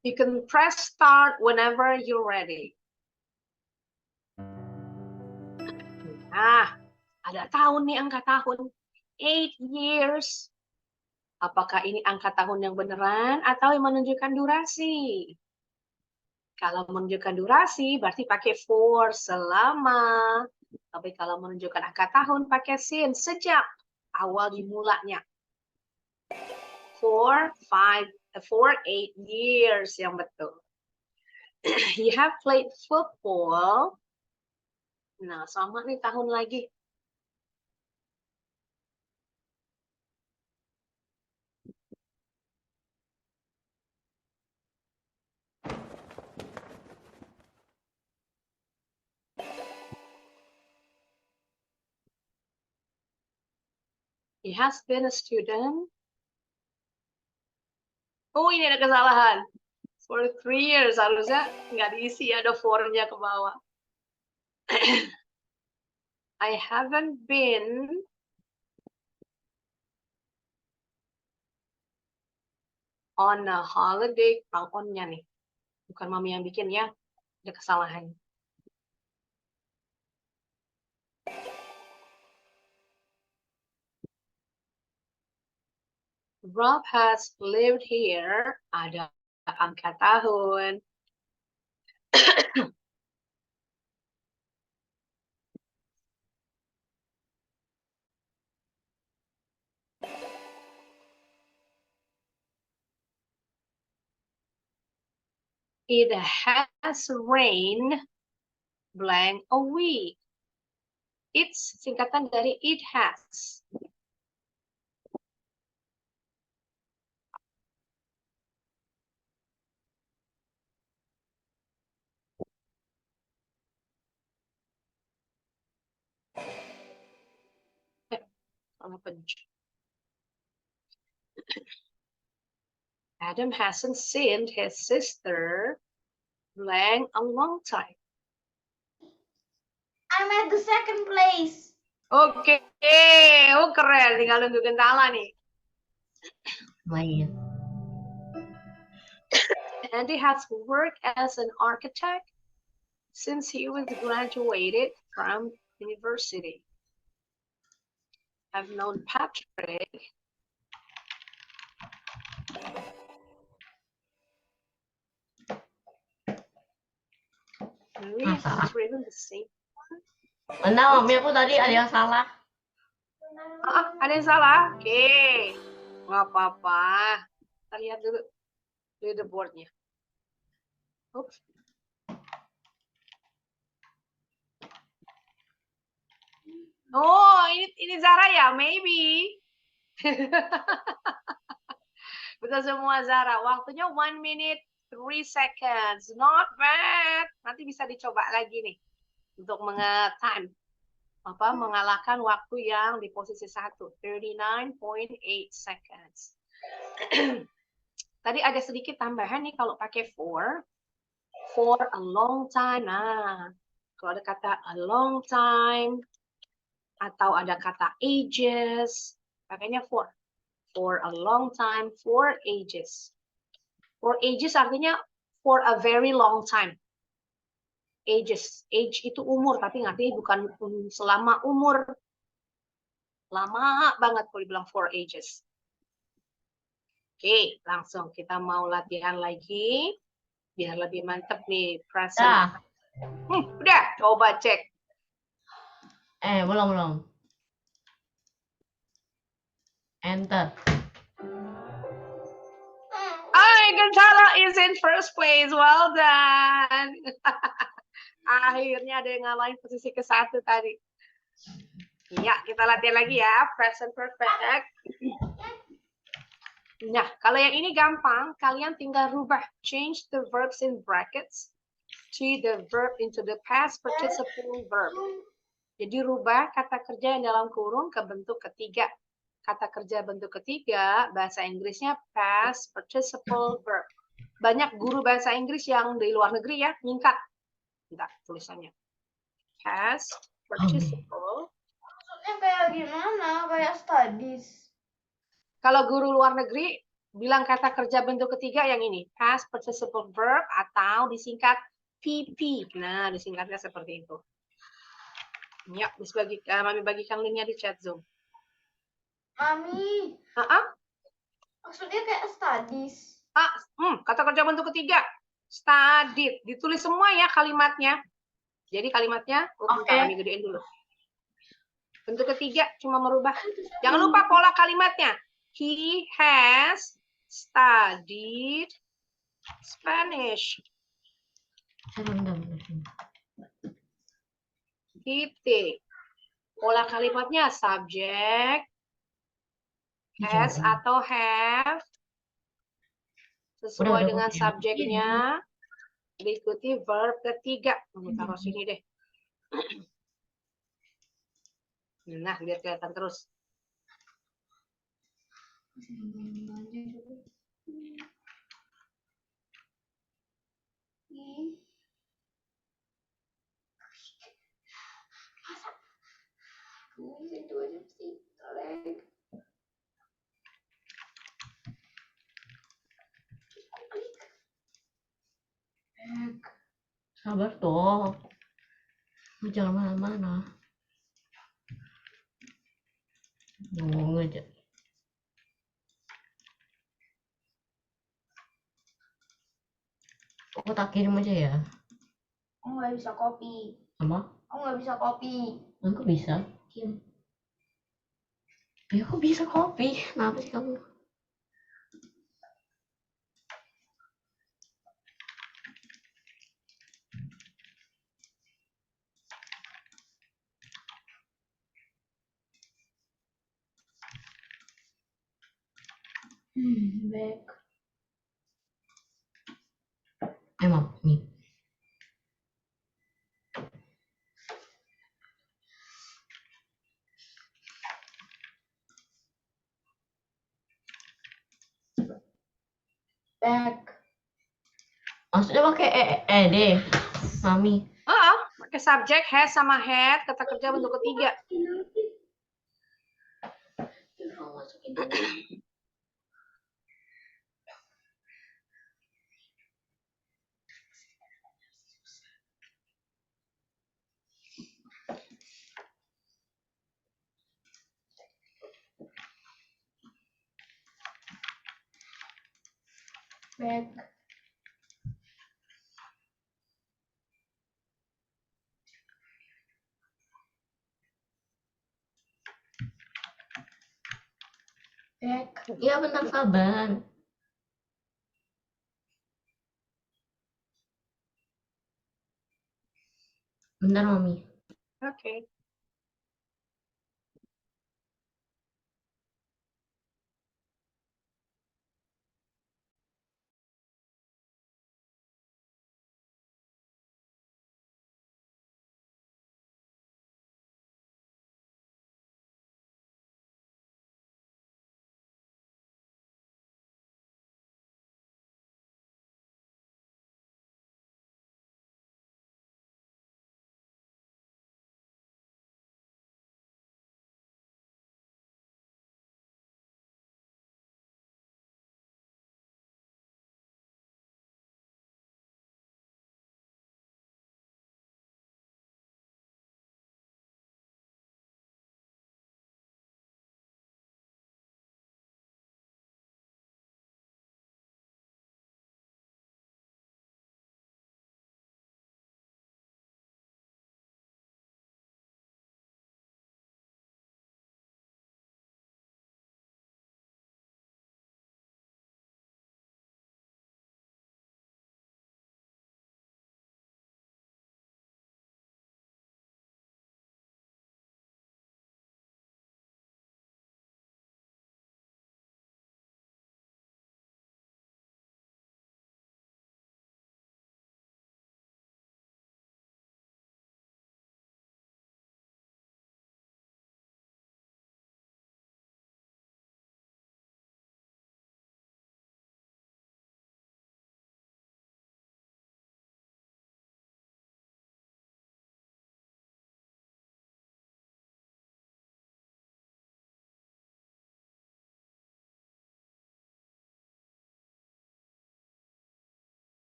You can press start whenever you're ready. Nah, Ada tahun nih, angka tahun. 8 years. Apakah ini angka tahun yang beneran atau yang menunjukkan durasi? Kalau menunjukkan durasi, berarti pakai for, selama. Tapi kalau menunjukkan angka tahun, pakai since, sejak awal dimulanya. 4, 8 years yang betul. You have played football. Nah, sama nih tahun lagi. He has been a student. Oh, ini ada kesalahan. For 3 years, harusnya nggak diisi, ada for-nya ke bawah. I haven't been on a holiday. On-nya nih. Bukan mami yang bikin ya. Ada kesalahan. Rob has lived here. Ada angka tahun. It has rained blank a week. It's singkatan dari it has. Adam hasn't seen his sister blank a long time. I'm at the second place. Oke, oh keren. Tinggal nunggu Gentala nih. Lumayan. Andy has worked as an architect since he was graduated from university. I've known Patrick has written the same. Mana mami aku tadi ada yang salah. Ada yang salah? Oke, nggak apa-apa. Kita lihat dulu leaderboardnya. Oops. Oh, ini Zara ya? Maybe. Betul semua Zara. Waktunya 1 minute 3 seconds. Not bad. Nanti bisa dicoba lagi nih untuk time mengalahkan waktu yang di posisi 1. 39.8 seconds. Tadi ada sedikit tambahan nih kalau pakai for a long time. Nah, kalau ada kata a long time atau ada kata ages, pakainya for a long time, for ages. For ages artinya for a very long time. Ages, age itu umur, tapi artinya bukan selama umur. Lama banget kalau dibilang for ages. Oke, langsung kita mau latihan lagi. Biar lebih mantep nih present. Udah, coba cek. Belum. Enter. Gentala is in first place. Well done. Akhirnya ada yang ngalahin posisi ke-1 tadi. Ya, kita latihan lagi ya. Present perfect. Nah, kalau yang ini gampang, kalian tinggal rubah. Change the verbs in brackets to the verb into the past participle verb. Jadi rubah kata kerja yang dalam kurung ke bentuk ketiga. Kata kerja bentuk ketiga, bahasa Inggrisnya past participle verb. Banyak guru bahasa Inggris yang di luar negeri ya, nyingkat. Bentar, tulisannya. Past participle. Maksudnya kayak gimana? Kayak studies. Kalau guru luar negeri bilang kata kerja bentuk ketiga yang ini, past participle verb atau disingkat PP. Nah, disingkatnya seperti itu. Ya, Mami bagikan linknya di chat Zoom. Mami, maksudnya kayak studies. Kata kerja bentuk ketiga. Studied. Ditulis semua ya kalimatnya. Jadi kalimatnya, bentar, Mami gedein dulu. Bentuk ketiga cuma merubah. Jangan lupa pola kalimatnya. He has studied Spanish. Titik. Pola kalimatnya subject, has atau have. Sesuai dengan subjeknya. Diikuti verb ketiga. Taruh sini deh. Nah, biar kelihatan terus. Sabar toh. Jangan mana-mana. Ngomong aja. Aku tak kirim aja ya. Aku nggak bisa copy. Apa? Aku nggak bisa copy. Aku bisa. Kirim. Ya aku bisa copy. Kenapa sih kamu? Back. Emang nih. Back. Maksudnya pakai deh, Mami. Pakai subjek, has sama had, kata kerja bentuk ketiga. Back. Back. Iya bentar sabar. Bentar Mami. Oke.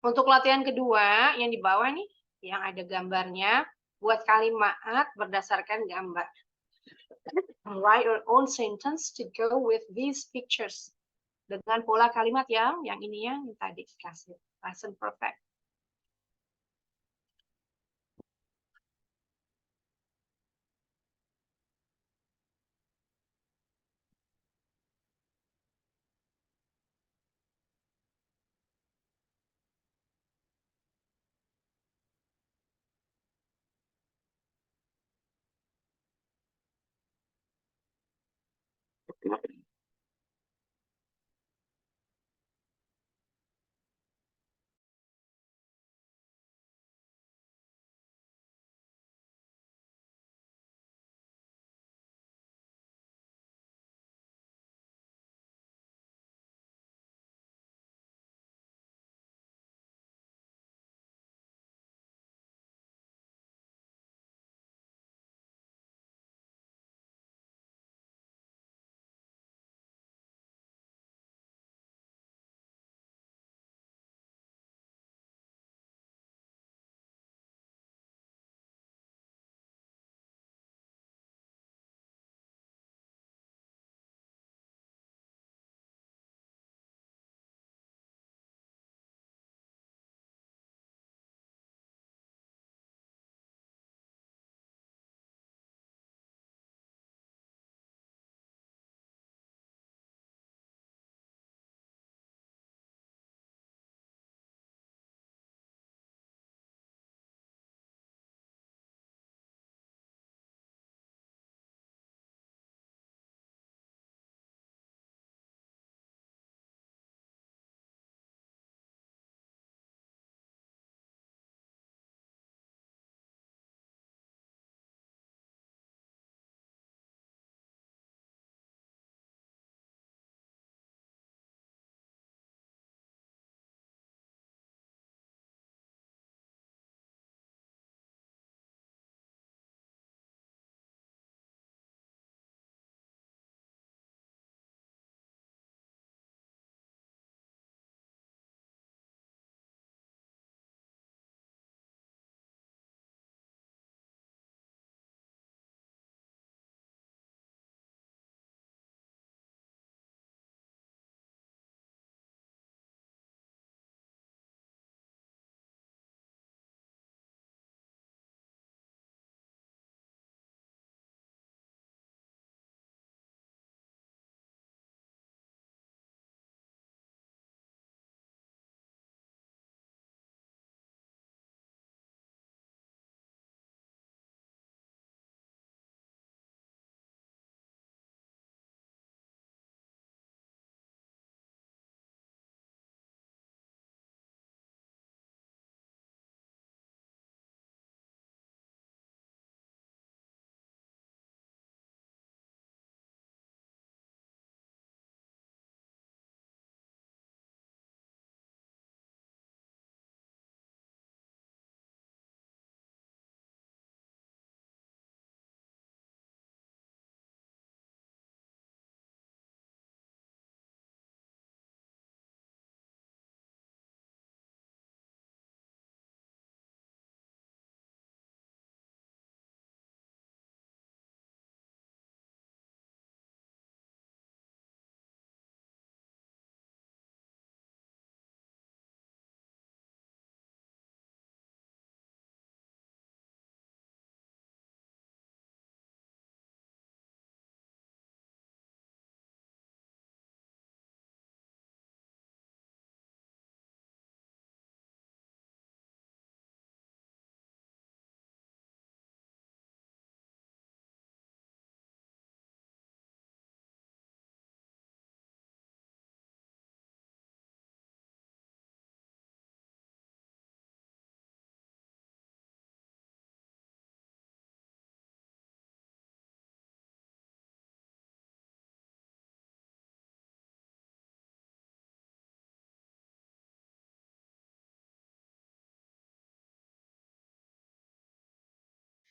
Untuk latihan kedua yang di bawah nih, yang ada gambarnya, buat kalimat berdasarkan gambar. Write your own sentence to go with these pictures. Dengan pola kalimat yang ini ya, yang tadi kasih. Present perfect.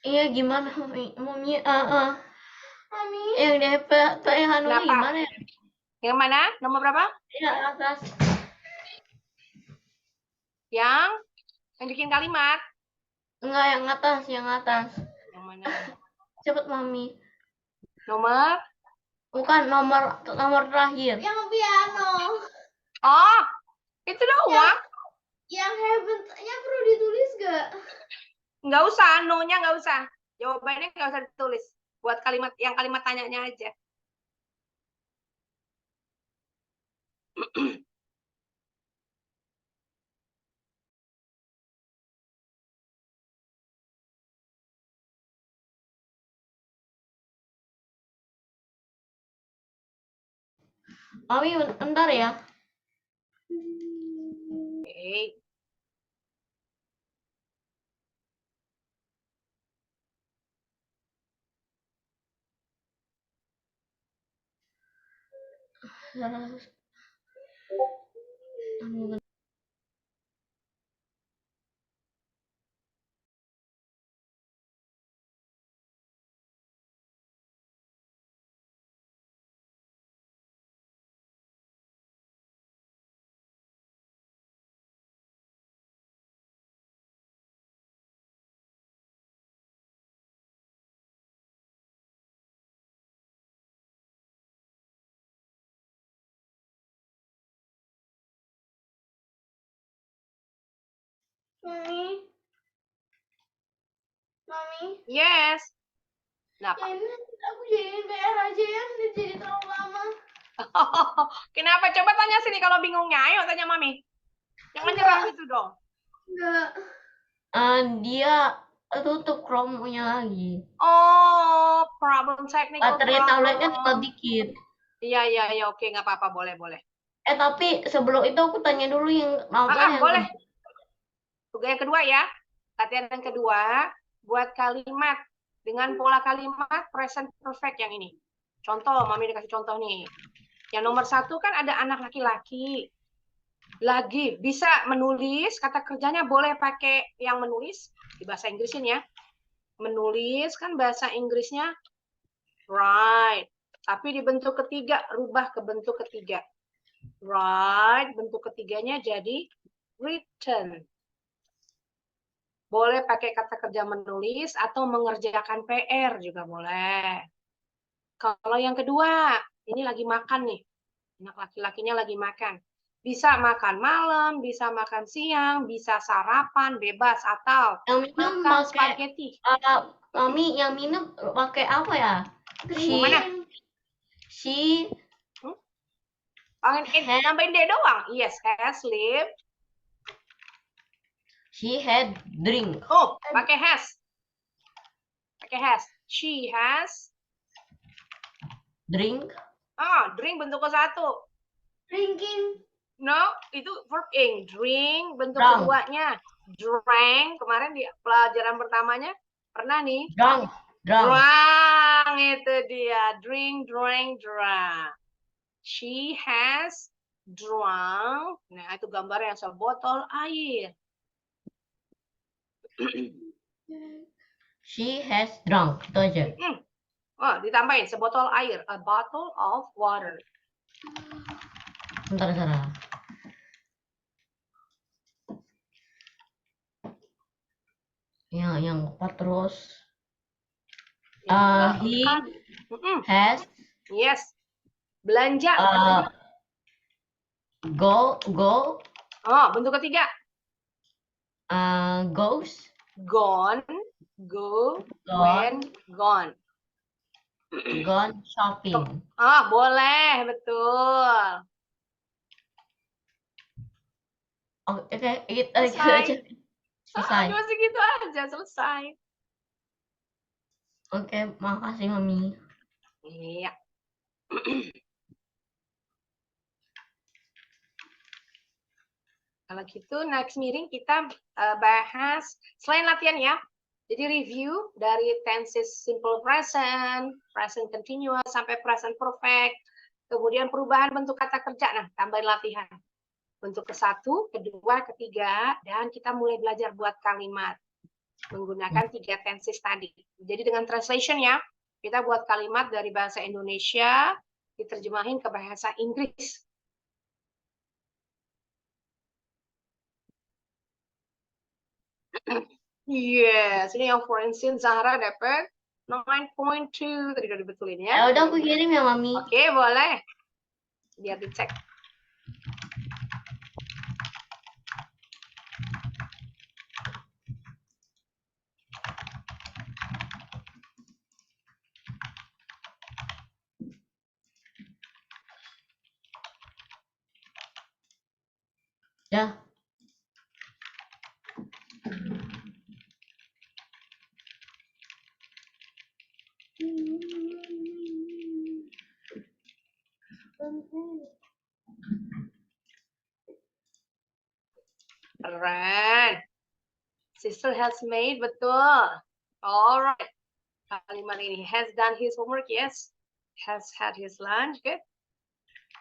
Iya gimana Mami? Mami, Yang DP Hanunya Kenapa? gimana ya? Yang mana? Nomor berapa? Ya atas. Yang bikin kalimat. Enggak, yang atas, yang atas. Yang mana? Cepet Mami. Nomor? Bukan nomor terakhir. Yang piano. Oh, itu doang. Yang heaven-nya perlu ditulis gak? Nggak usah, no-nya nggak usah. Jawabannya nggak usah ditulis. Buat kalimat tanyanya aja. Mami bentar ya. Oke. Mami, Yes. ya Kenapa? ini aku jadiin PR aja ya, ini jadi terlalu lama. Kenapa? Coba tanya sini kalau bingungnya. Ayo tanya Mami. Jangan nyerah gitu dong. Enggak. Dia tutup Chrome-nya lagi. Oh, problem technical Baterai tabletnya tinggal problem. dikit. Iya, oke, nggak apa-apa, boleh. Tapi sebelum itu aku tanya dulu yang yang Boleh. Tugas yang kedua ya. Latihan yang kedua, buat kalimat dengan pola kalimat present perfect yang ini. Contoh, Mami dikasih contoh nih. Yang nomor 1 kan ada anak laki-laki. Lagi bisa menulis, kata kerjanya boleh pakai yang menulis di bahasa Inggrisnya ya. Menulis kan bahasa Inggrisnya write. Tapi di bentuk ketiga, rubah ke bentuk ketiga. Write, bentuk ketiganya jadi written. Boleh pakai kata kerja menulis atau mengerjakan PR juga boleh. Kalau yang kedua, ini lagi makan nih. Anak laki-lakinya lagi makan. Bisa makan malam, bisa makan siang, bisa sarapan, bebas, atau yang minum makan pakai spaghetti. Mami yang minum pakai apa ya? Yang mana? She Nambahin D doang. Yes, has lived. She had drink. Oh, pakai has. Pakai has. She has Drink. drink bentuk ke satu. Drinking. No, itu verb ing. Drink bentuk Drunk. keduanya. Drank. Kemarin di pelajaran pertamanya pernah nih. Drunk. Drunk itu dia. Drink, drank, drunk. She has drunk. Nah, itu gambarnya sebotol air. She has drunk. Itu aja. Oh, ditambahin sebotol air. A bottle of water. Bentar, Sarah. Yang keempat terus. He has. Yes. Belanja. Go. Oh, bentuk ketiga. Goes. Gone. Go. Went. Gone. Gone shopping. Boleh, betul. Oke, gitu aja. Selesai. Cuma segitu aja, selesai. Oke, makasih Mami. Iya. Kalau gitu, next meeting kita bahas selain latihan ya. Jadi review dari tenses simple present, present continuous, sampai present perfect. Kemudian perubahan bentuk kata kerja. Nah, tambahin latihan. Bentuk ke-1, kedua, ketiga, dan kita mulai belajar buat kalimat. Menggunakan 3 tenses tadi. Jadi dengan translation ya, kita buat kalimat dari bahasa Indonesia, diterjemahin ke bahasa Inggris. Yes, ini yang for instance Zahra dapat 9.2 tadi udah dibetulin Ya ya. udah aku kirim ya Mami. Oke, boleh. Biar dicek. Ya. Keren. Sister has made, betul. Alright. Kalimat ini has done his homework, yes. Has had his lunch, good.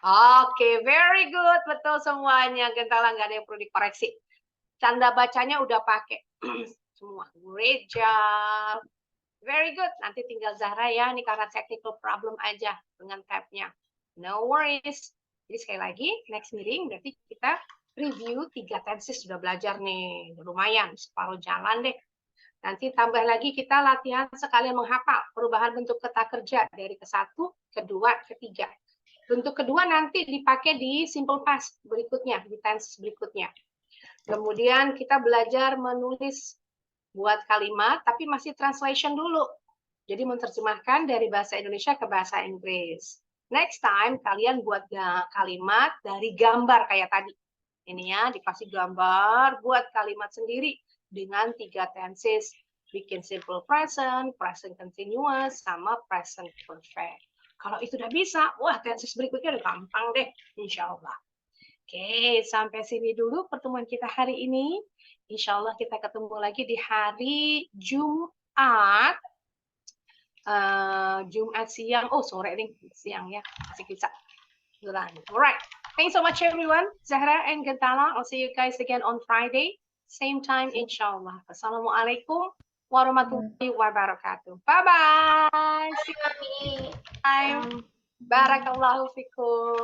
Oke, very good. Betul semuanya. Gentala nggak ada yang perlu dikoreksi. Tanda bacanya udah pakai. Semua. Great job. Very good. Nanti tinggal Zahra ya. Ini karena technical problem aja dengan tab-nya. No worries. Jadi sekali lagi, next meeting berarti kita review 3 tenses sudah belajar nih. Lumayan, separuh jalan deh. Nanti tambah lagi kita latihan sekalian menghafal perubahan bentuk kata kerja dari ke 1, kedua, ketiga. Bentuk kedua nanti dipakai di simple past berikutnya, di tense berikutnya. Kemudian kita belajar menulis buat kalimat, tapi masih translation dulu. Jadi menerjemahkan dari bahasa Indonesia ke bahasa Inggris. Next time, kalian buat kalimat dari gambar kayak tadi. Ini ya, dikasih gambar, buat kalimat sendiri dengan 3 tenses. Bikin simple present, present continuous, sama present perfect. Kalau itu udah bisa, wah tenses berikutnya udah gampang deh, insya Allah. Oke, sampai sini dulu pertemuan kita hari ini. Insya Allah kita ketemu lagi di hari Jumat. Jumat siang. Oh, sore nih. Siang ya. Masih bisa. Alright. Thanks so much, everyone. Zahra and Gentala. I'll see you guys again on Friday. Same time, insya Allah. Assalamualaikum warahmatullahi wabarakatuh. Bye-bye. See you next time. Barakallahu fikum.